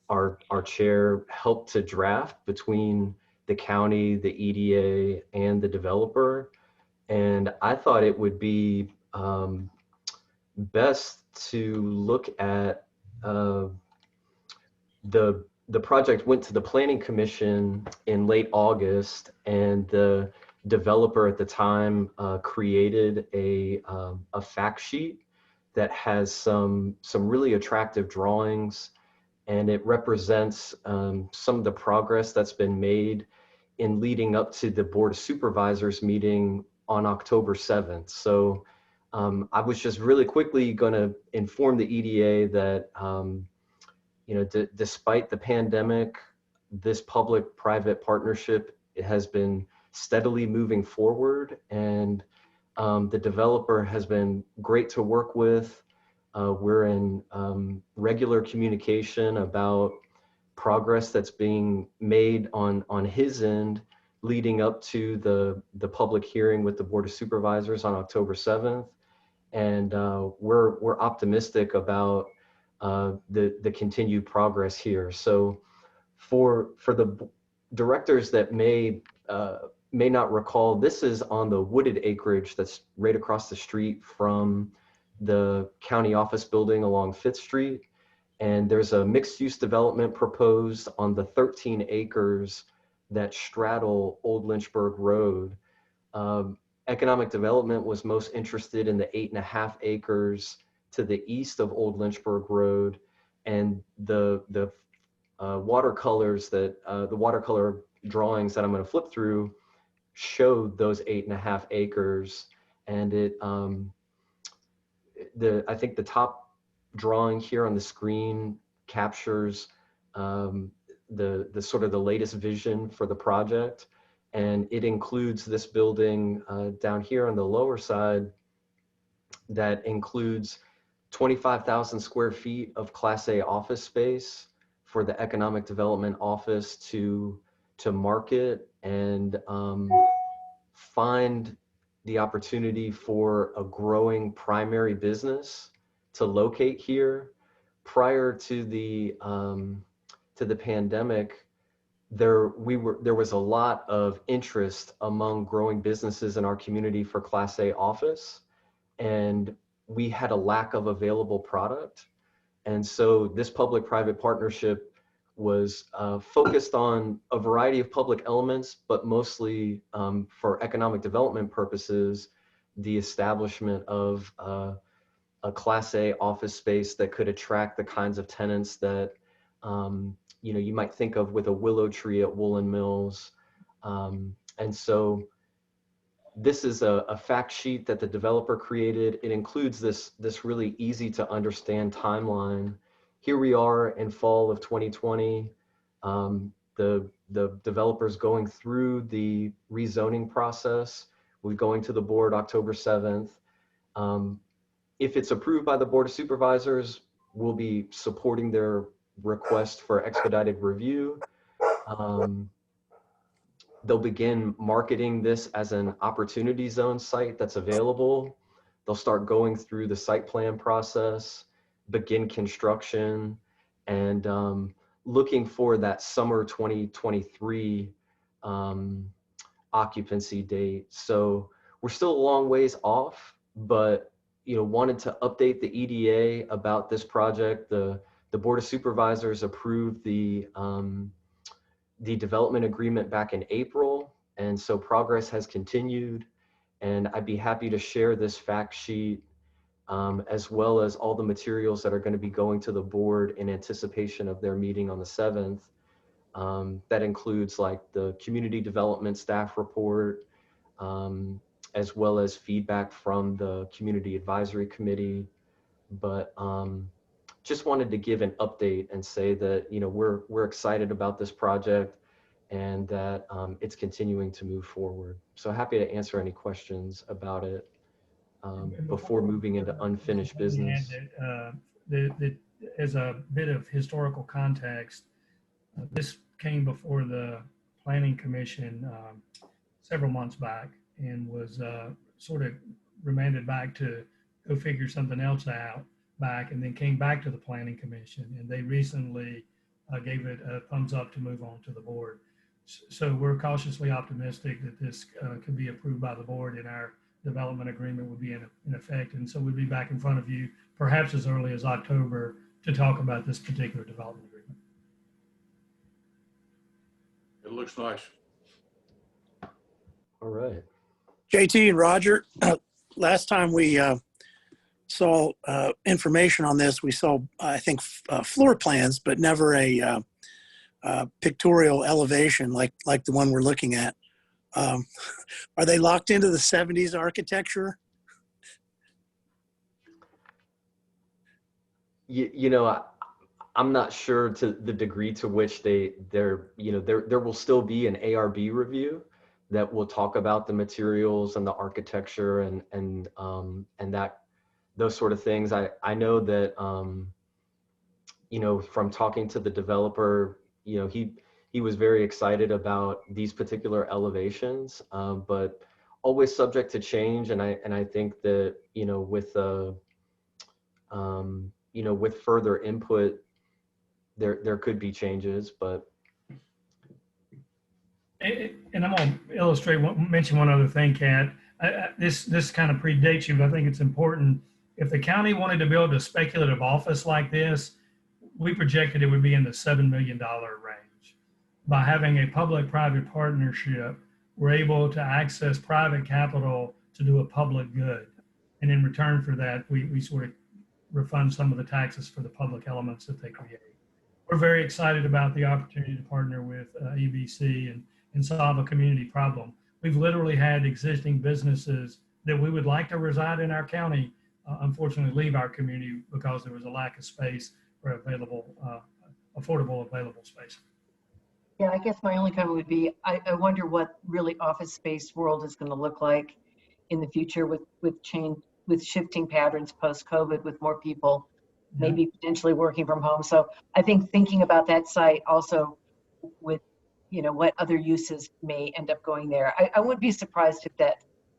our chair helped to draft between the county, the EDA, and the developer. And I thought it would be best to look at the project went to the Planning Commission in late August, and the developer at the time created a fact sheet that has some really attractive drawings, and it represents some of the progress that's been made in leading up to the Board of Supervisors meeting on October 7th. So I was just really quickly going to inform the EDA that, despite the pandemic, this public-private partnership has been steadily moving forward, and the developer has been great to work with. We're in regular communication about progress that's being made on his end leading up to the public hearing with the Board of Supervisors on October 7th. And we're optimistic about the continued progress here. So for the directors that may not recall, this is on the wooded acreage that's right across the street from the county office building along 5th Street. And there's a mixed-use development proposed on the 13 acres that straddle Old Lynchburg Road. Economic development was most interested in the 8.5 acres to the east of Old Lynchburg Road, and the watercolors that the watercolor drawings that I'm going to flip through showed those 8.5 acres, and I think the top drawing here on the screen captures the sort of the latest vision for the project, and it includes this building down here on the lower side that includes 25,000 square feet of Class A office space for the Economic Development Office to market and find the opportunity for a growing primary business to locate here. Prior to the pandemic, there was a lot of interest among growing businesses in our community for Class A office, and we had a lack of available product. And so this public-private partnership was focused on a variety of public elements, but mostly for economic development purposes, the establishment of a Class A office space that could attract the kinds of tenants that you might think of with a willow tree at Woolen Mills. And so this is a fact sheet that the developer created. It includes this really easy to understand timeline. Here we are in fall of 2020. The developer's going through the rezoning process. We're going to the board October 7th. If it's approved by the Board of Supervisors, we'll be supporting their request for expedited review. They'll begin marketing this as an opportunity zone site that's available. They'll start going through the site plan process, begin construction, and looking for that summer 2023 occupancy date. So we're still a long ways off, but wanted to update the EDA about this project. The Board of Supervisors approved the development agreement back in April, and so progress has continued. And I'd be happy to share this fact sheet as well as all the materials that are going to be going to the board in anticipation of their meeting on the 7th. That includes like the community development staff report, as well as feedback from the community advisory committee. But just wanted to give an update and say that we're excited about this project and that it's continuing to move forward. So happy to answer any questions about it before moving into unfinished business. As a bit of historical context, this came before the Planning Commission several months back and was sort of remanded back to go figure something else out back, and then came back to the Planning Commission, and they recently gave it a thumbs up to move on to the board. So we're cautiously optimistic that this could be approved by the board and our development agreement would be in effect. And so we'd be back in front of you perhaps as early as October to talk about this particular development agreement. It looks nice. All right. JT and Roger, last time we saw information on this, we saw, I think, floor plans, but never a pictorial elevation like the one we're looking at. Are they locked into the 70s architecture? I'm not sure to the degree to which there will still be an ARB review that will talk about the materials and the architecture and that those sort of things. I know that from talking to the developer, he was very excited about these particular elevations, but always subject to change. And I think that with further input, there could be changes, but. And I'm going to mention one other thing, Kat. This kind of predates you, but I think it's important. If the county wanted to build a speculative office like this, we projected it would be in the $7 million range. By having a public-private partnership, we're able to access private capital to do a public good. And in return for that, we sort of refund some of the taxes for the public elements that they create. We're very excited about the opportunity to partner with EBC and solve a community problem. We've literally had existing businesses that we would like to reside in our county, unfortunately leave our community because there was a lack of space for affordable available space. Yeah, I guess my only comment would be, I wonder what really office space world is going to look like in the future with shifting patterns post-COVID, with more people maybe potentially working from home. So I think thinking about that site also with, what other uses may end up going there. I wouldn't be surprised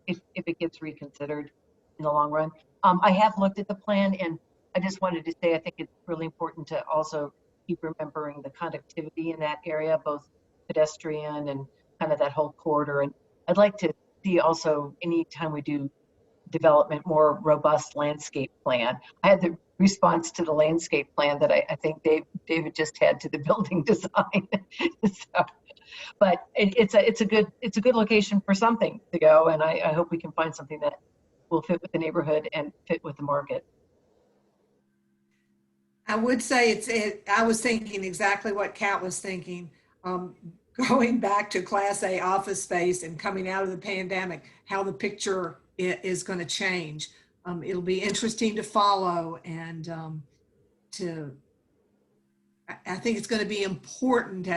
if it gets reconsidered in the long run. I have looked at the plan, and I just wanted to say I think it's really important to also keep remembering the conductivity in that area, both pedestrian and kind of that whole corridor. And I'd like to see also, anytime we do development, more robust landscape plan. I had the response to the landscape plan that I think David just had to the building design. So, but it's a good location for something to go, and I hope we can find something that will fit with the neighborhood and fit with the market. I would say I was thinking exactly what Kat was thinking. Going back to Class A office space and coming out of the pandemic, how the picture is going to change. It'll be interesting to follow, and I think it's going to be important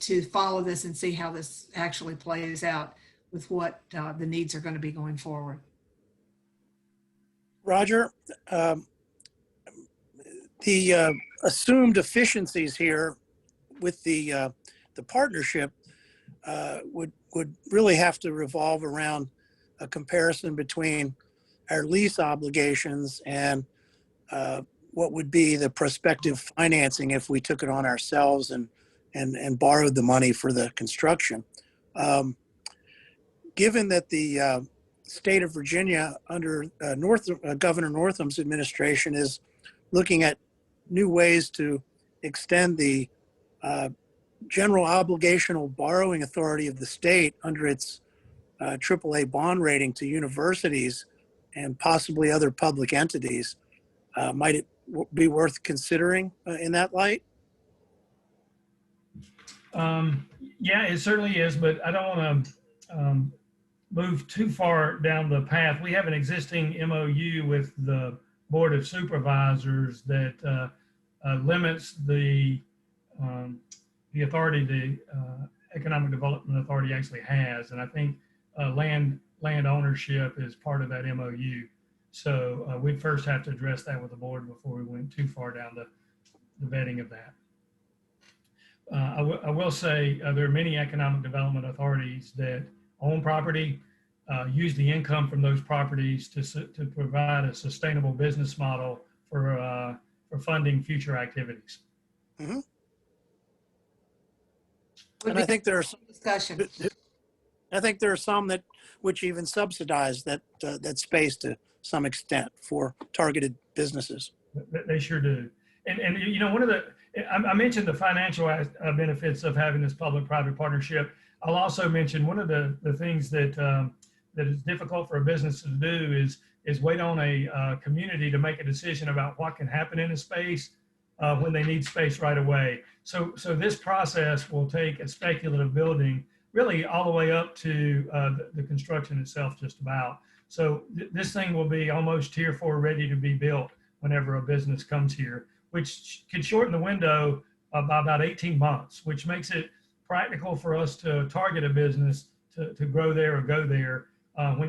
to follow this and see how this actually plays out with what the needs are going to be going forward. Roger, the assumed efficiencies here with the partnership would really have to revolve around a comparison between our lease obligations and what would be the prospective financing if we took it on ourselves and borrowed the money for the construction. Given that the state of Virginia under Governor Northam's administration is looking at new ways to extend the general obligational borrowing authority of the state under its AAA bond rating to universities and possibly other public entities. Might it be worth considering in that light? Yeah, it certainly is, but I don't want to move too far down the path. We have an existing MOU with the Board of Supervisors that limits the authority the Economic Development Authority actually has, and I think land ownership is part of that MOU. So we'd first have to address that with the board before we went too far down the vetting of that. I will say there are many economic development authorities that own property, use the income from those properties to provide a sustainable business model for funding future activities. Mm-hmm. And I think there are some discussion. I think there are some that which even subsidize that space to some extent for targeted businesses. They sure do. And you know, one of the, I mentioned the financial benefits of having this public-private partnership. I'll also mention one of the things that that is difficult for a business to do is wait on a community to make a decision about what can happen in a space when they need space right away. So this process will take a speculative building really all the way up to the construction itself just about. So this thing will be almost Tier 4 ready to be built whenever a business comes here, which can shorten the window by about 18 months, which makes it practical for us to target a business to grow there or go there.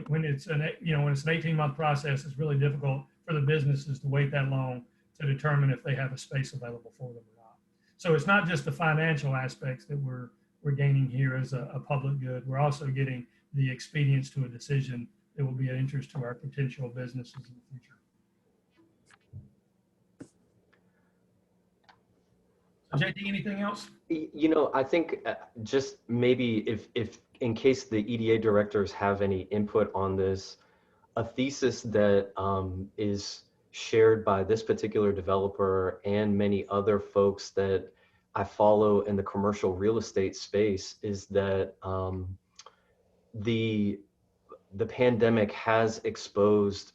When it's an 18-month process, it's really difficult for the businesses to wait that long to determine if they have a space available for them or not. So it's not just the financial aspects that we're gaining here as a public good. We're also getting the expedience to a decision that will be of interest to our potential businesses in the future. JT, anything else? You know, I think just maybe if in case the EDA directors have any input on this, a thesis that is shared by this particular developer and many other folks that I follow in the commercial real estate space is that the pandemic has exposed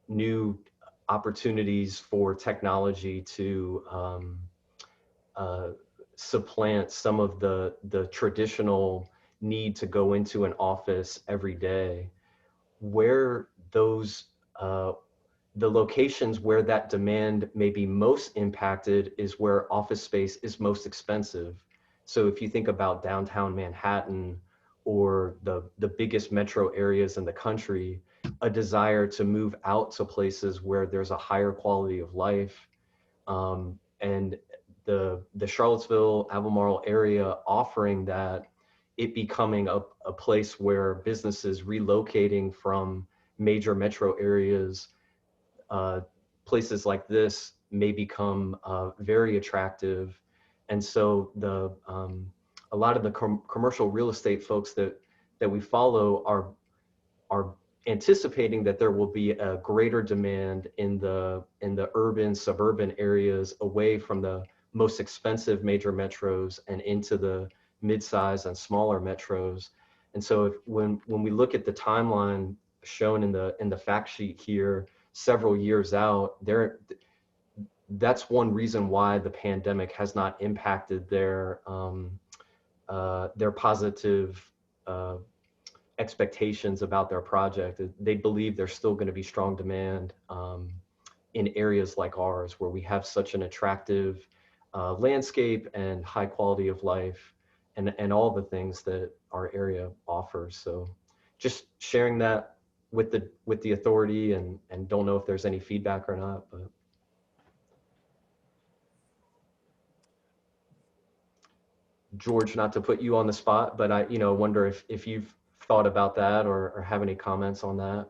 new opportunities for technology to supplant some of the traditional need to go into an office every day, where those the locations where that demand may be most impacted is where office space is most expensive. So if you think about downtown Manhattan or the biggest metro areas in the country, a desire to move out to places where there's a higher quality of life, and the Charlottesville, Albemarle area offering that, it becoming a place where businesses relocating from major metro areas, places like this may become very attractive. And so a lot of the commercial real estate folks that we follow are anticipating that there will be a greater demand in the urban, suburban areas away from the most expensive major metros and into the mid-size and smaller metros. And so when we look at the timeline shown in the fact sheet here, several years out, that's one reason why the pandemic has not impacted their positive expectations about their project. They believe there's still going to be strong demand in areas like ours, where we have such an attractive landscape and high quality of life, and all the things that our area offers. So just sharing that with the authority, and don't know if there's any feedback or not, but. George, not to put you on the spot, but I, wonder if you've thought about that or have any comments on that.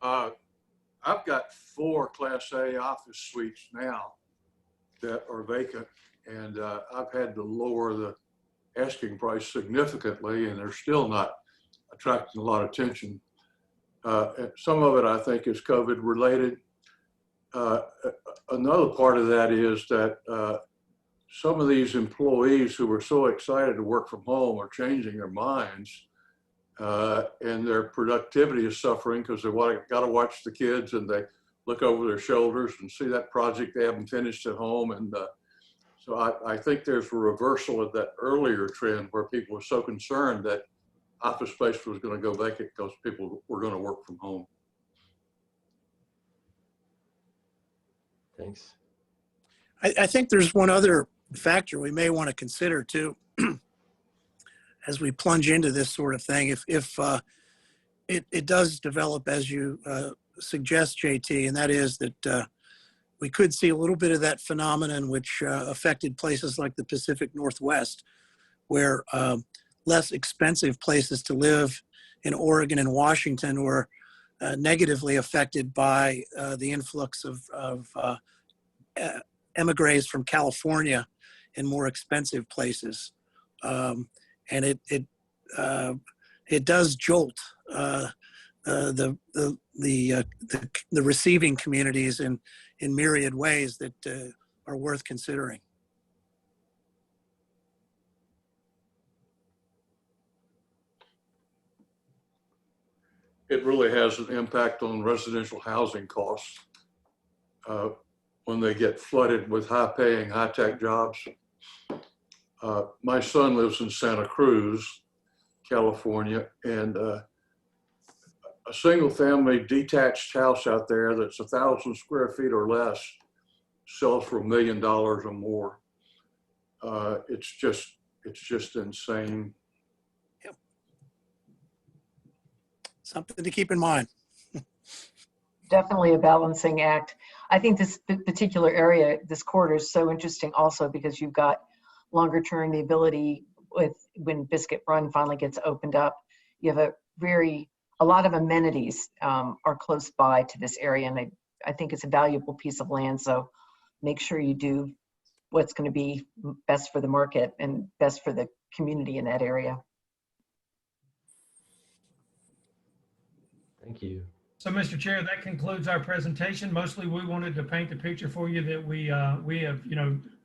I've got 4 Class A office suites now that are vacant, and I've had to lower the asking price significantly, and they're still not attracting a lot of attention. Some of it, I think, is COVID related. Another part of that is that some of these employees who were so excited to work from home are changing their minds, and their productivity is suffering because they got to watch the kids, and they look over their shoulders and see that project they haven't finished at home. And so I think there's a reversal of that earlier trend where people were so concerned that office space was going to go vacant because people were going to work from home. Thanks. I think there's one other factor we may want to consider too, as we plunge into this sort of thing. If it does develop as you suggest, JT, and that is that we could see a little bit of that phenomenon which affected places like the Pacific Northwest, where less expensive places to live in Oregon and Washington were negatively affected by the influx of emigres from California in more expensive places, and it does jolt the receiving communities in myriad ways that are worth considering. It really has an impact on residential housing costs when they get flooded with high-paying, high-tech jobs. My son lives in Santa Cruz, California, and a single-family detached house out there that's 1,000 square feet or less sells for $1 million or more. It's just insane. Yep. Something to keep in mind. Definitely a balancing act. I think this particular area, this corridor, is so interesting also because you've got longer term the ability with when Biscuit Run finally gets opened up, you have a lot of amenities are close by to this area, and I think it's a valuable piece of land. So make sure you do what's going to be best for the market and best for the community in that area. Thank you. So, Mr. Chair, that concludes our presentation. Mostly, we wanted to paint the picture for you that we have,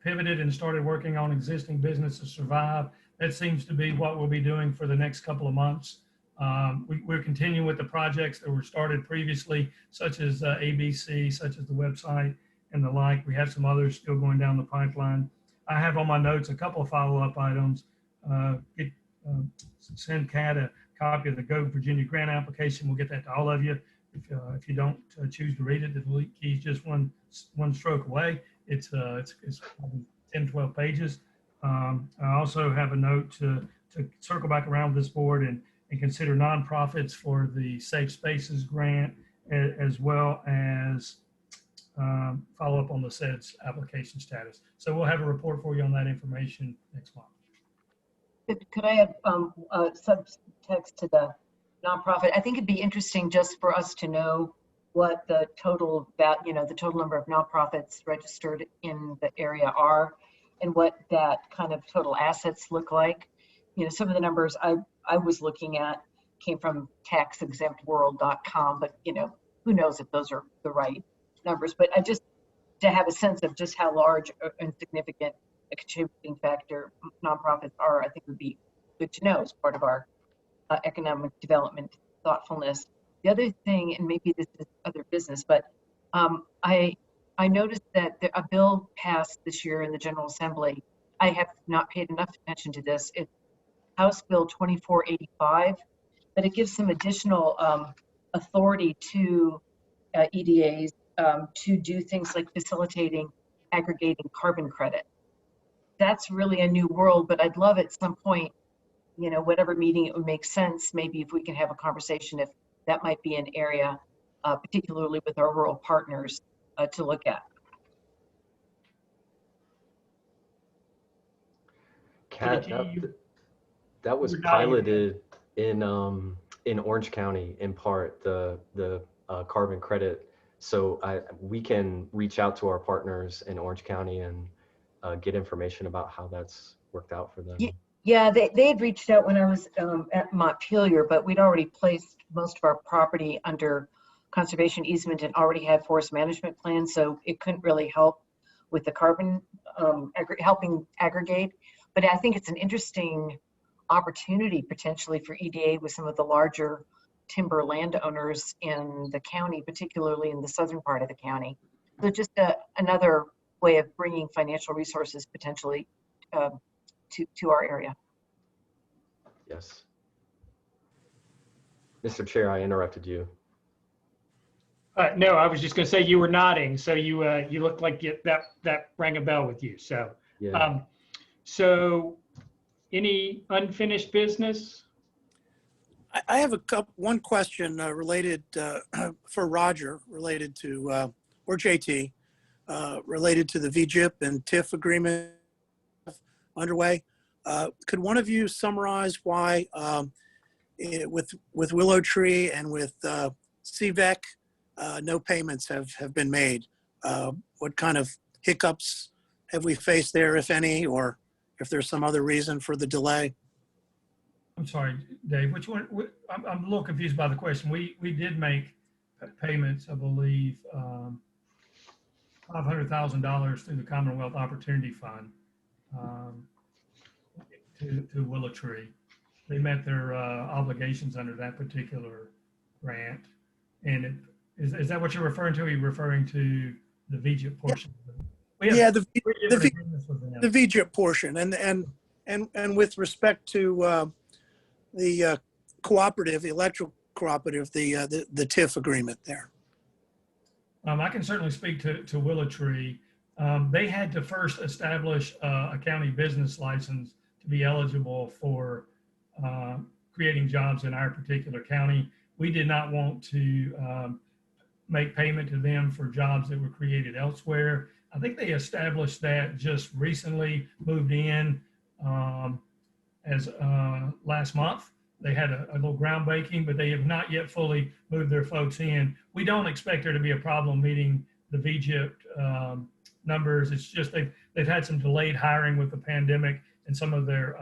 pivoted and started working on existing business to survive. That seems to be what we'll be doing for the next couple of months. We're continuing with the projects that were started previously, such as ABC, such as the website and the like. We have some others still going down the pipeline. I have on my notes a couple of follow-up items. Send Kat a copy of the Go Virginia grant application. We'll get that to all of you. If you don't choose to read it, the delete key is just one stroke away. It's probably 10, 12 pages. I also have a note to circle back around with this board and consider nonprofits for the Safe Spaces grant, as well as follow up on the SEDS application status. So we'll have a report for you on that information next month. Could I have subtext to the nonprofit? I think it'd be interesting just for us to know what the total the total number of nonprofits registered in the area are, and what that kind of total assets look like. Some of the numbers I was looking at came from taxexemptworld.com, but who knows if those are the right numbers. But I just to have a sense of just how large and significant a contributing factor nonprofits are, I think would be good to know as part of our economic development thoughtfulness. The other thing, and maybe this is other business, but I noticed that a bill passed this year in the General Assembly. I have not paid enough attention to this. It's House Bill 2485, but it gives some additional authority to EDAs to do things like facilitating aggregating carbon credit. That's really a new world, but I'd love at some point, whatever meeting it would make sense, maybe if we can have a conversation, if that might be an area, particularly with our rural partners, to look at. Kat, KT, that was you were nodding your head. piloted in Orange County in part, the carbon credit. So we can reach out to our partners in Orange County and get information about how that's worked out for them. Yeah, they had reached out when I was at Montpelier, but we'd already placed most of our property under conservation easement and already had forest management plans, so it couldn't really help with the carbon helping aggregate. But I think it's an interesting opportunity potentially for EDA with some of the larger timber landowners in the county, particularly in the southern part of the county. So just another way of bringing financial resources potentially to our area. Yes. Mr. Chair, I interrupted you. No, I was just going to say you were nodding, so you looked like that rang a bell with you. So, Yeah. So any unfinished business? I have one question related for Roger, related to, or JT, related to the VGIP and TIF agreement underway. Could one of you summarize why with Willow Tree and with CVEC, no payments have been made? What kind of hiccups have we faced there, if any, or if there's some other reason for the delay? I'm sorry, Dave, which one? I'm a little confused by the question. We did make payments, I believe, $500,000 through the Commonwealth Opportunity Fund to Willow Tree. They met their obligations under that particular grant. And is that what you're referring to? Are you referring to the VGIP portion? Yeah, the VGIP portion, and with respect to the cooperative, the electric cooperative, the TIF agreement there. I can certainly speak to Willow Tree. They had to first establish a county business license to be eligible for creating jobs in our particular county. We did not want to make payment to them for jobs that were created elsewhere. I think they established that just recently, moved in as last month. They had a little groundbreaking, but they have not yet fully moved their folks in. We don't expect there to be a problem meeting the VGIP numbers. It's just they've had some delayed hiring with the pandemic, and some of their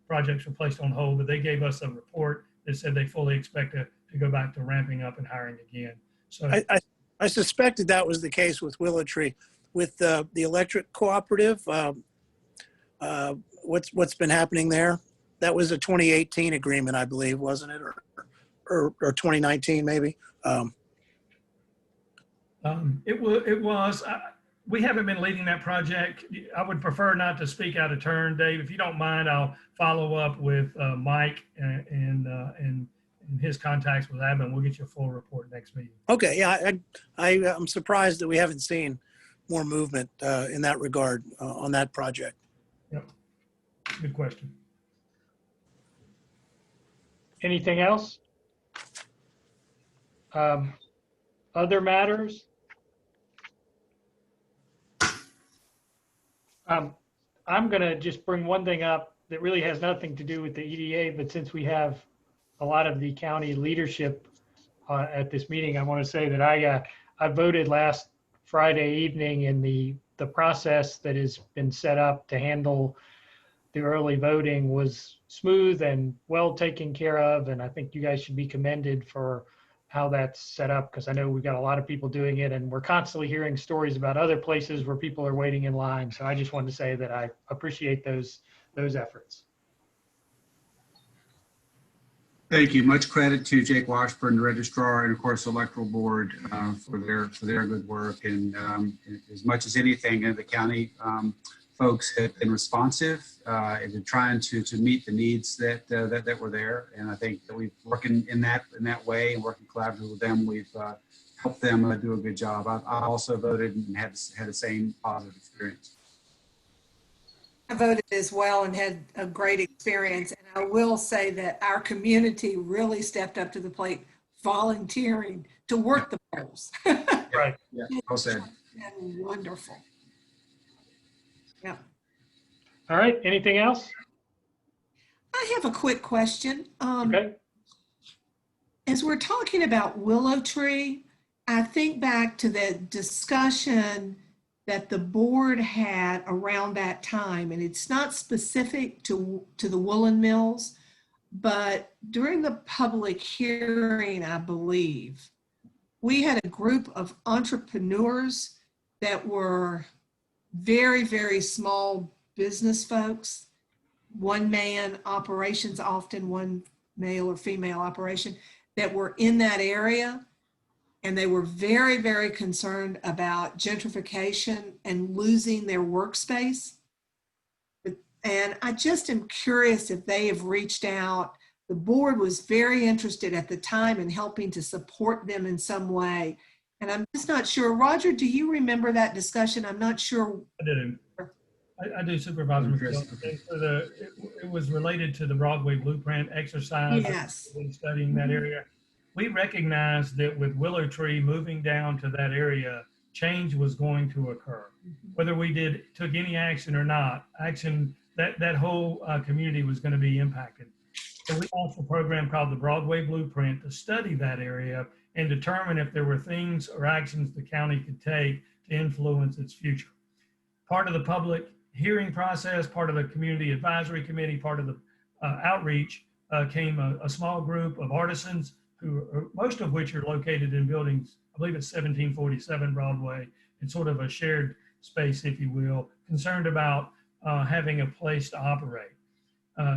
projects were placed on hold, but they gave us a report that said they fully expect to go back to ramping up and hiring again. So I suspected that was the case with Willow Tree. With the electric cooperative, what's been happening there? That was a 2018 agreement, I believe, wasn't it? Or 2019 maybe? It was. We haven't been leading that project. I would prefer not to speak out of turn, Dave. If you don't mind, I'll follow up with Mike and his contacts with Adam. We'll get you a full report next meeting. Okay, yeah, I'm surprised that we haven't seen more movement in that regard on that project. Yep, good question. Anything else? Other matters? I'm going to just bring one thing up that really has nothing to do with the EDA, but since we have a lot of the county leadership at this meeting, I want to say that I voted last Friday evening in the process that has been set up to handle the early voting was smooth and well taken care of. And I think you guys should be commended for how that's set up, because I know we've got a lot of people doing it, and we're constantly hearing stories about other places where people are waiting in line. So I just wanted to say that I appreciate those efforts. Thank you. Much credit to Jake Washburn, the registrar, and of course the electoral board for their good work. And as much as anything, the county folks have been responsive and trying to meet the needs that were there. And I think that we've working in that way and working collaboratively with them, we've helped them do a good job. I also voted and had the same positive experience. I voted as well and had a great experience. And I will say that our community really stepped up to the plate volunteering to work the polls. Right. Yeah, well said. And wonderful. Yeah. All right. Anything else? I have a quick question. Okay. As we're talking about Willow Tree, I think back to the discussion that the board had around that time, and it's not specific to the woolen mills, but during the public hearing, I believe, we had a group of entrepreneurs that were very, very small business folks, one-man operations, often one male or female operation, that were in that area. And they were very, very concerned about gentrification and losing their workspace. And I just am curious if they have reached out. The board was very interested at the time in helping to support them in some way. And I'm just not sure. Roger, do you remember that discussion? I'm not sure. I do. I do, Supervisor McGill. It was related to the Broadway Blueprint exercise. Yes. In studying that area. We recognized that with Willow Tree moving down to that area, change was going to occur. Whether we took any action or not, that whole community was going to be impacted. So we launched a program called the Broadway Blueprint to study that area and determine if there were things or actions the county could take to influence its future. Part of the public hearing process, part of the community advisory committee, part of the outreach came a small group of artisans most of which are located in buildings, I believe it's 1747 Broadway, and sort of a shared space, if you will, concerned about having a place to operate.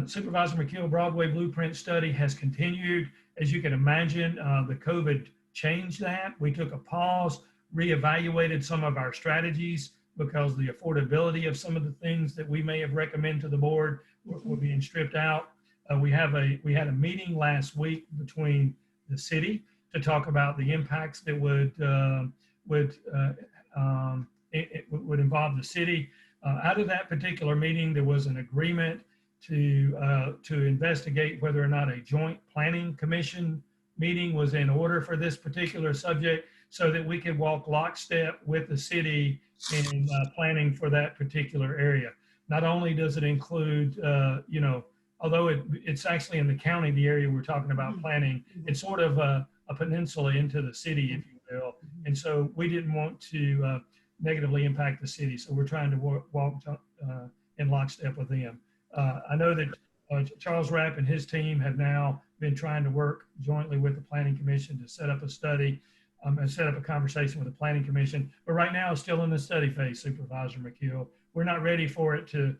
Supervisor McKeel, Broadway Blueprint study has continued. As you can imagine, the COVID changed that. We took a pause, reevaluated some of our strategies because the affordability of some of the things that we may have recommended to the board were being stripped out. We had a meeting last week between the city to talk about the impacts that would involve the city. Out of that particular meeting, there was an agreement to investigate whether or not a joint planning commission meeting was in order for this particular subject, so that we could walk lockstep with the city in planning for that particular area. Not only does it include, although it's actually in the county, the area we're talking about planning, it's sort of a peninsula into the city, if you will. And so we didn't want to negatively impact the city. So we're trying to walk in lockstep with them. I know that Charles Rapp and his team have now been trying to work jointly with the Planning Commission to set up a study and set up a conversation with the Planning Commission. But right now it's still in the study phase, Supervisor McKeel. We're not ready for it to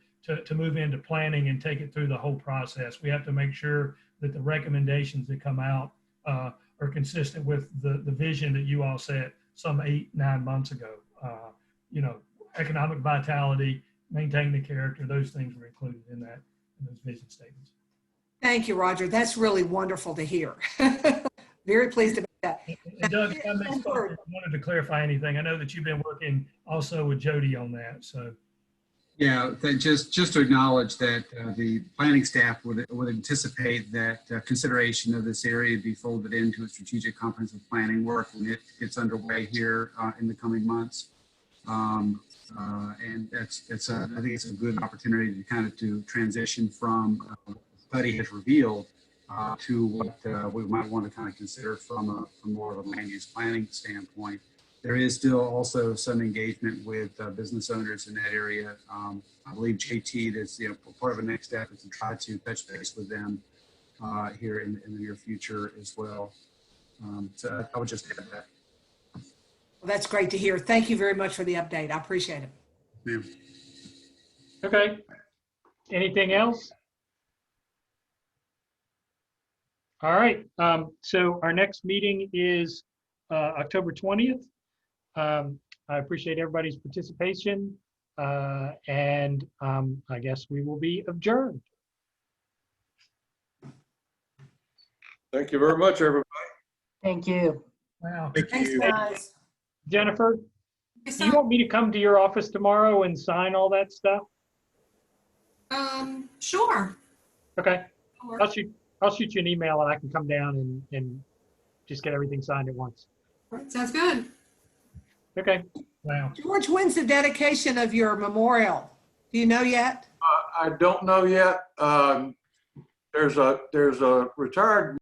move into planning and take it through the whole process. We have to make sure that the recommendations that come out are consistent with the vision that you all set some 8-9 months ago. Economic vitality, maintain the character, those things were included in those vision statements. Thank you, Roger. That's really wonderful to hear. Very pleased about that. And Doug, if I wanted to clarify anything, I know that you've been working also with Jody on that, so. Yeah, just to acknowledge that the planning staff would anticipate that consideration of this area be folded into a strategic comprehensive planning work when it gets underway here in the coming months. And I think it's a good opportunity to kind of transition from what the study has revealed to what we might want to kind of consider from more of a land use planning standpoint. There is still also some engagement with business owners in that area. I believe JT, that's part of the next step is to try to touch base with them here in the near future as well. So I would just add that. Well, that's great to hear. Thank you very much for the update. I appreciate it. Yeah. Okay. Anything else? All right. So our next meeting is October 20th. I appreciate everybody's participation, and I guess we will be adjourned. Thank you very much, everybody. Thank you. Wow. Thanks, guys. Jennifer, do you want me to come to your office tomorrow and sign all that stuff? Sure. Okay. I'll shoot you an email and I can come down and just get everything signed at once. All right, sounds good. Okay. Wow. George, when's the dedication of your memorial? Do you know yet? I don't know yet. There's a retired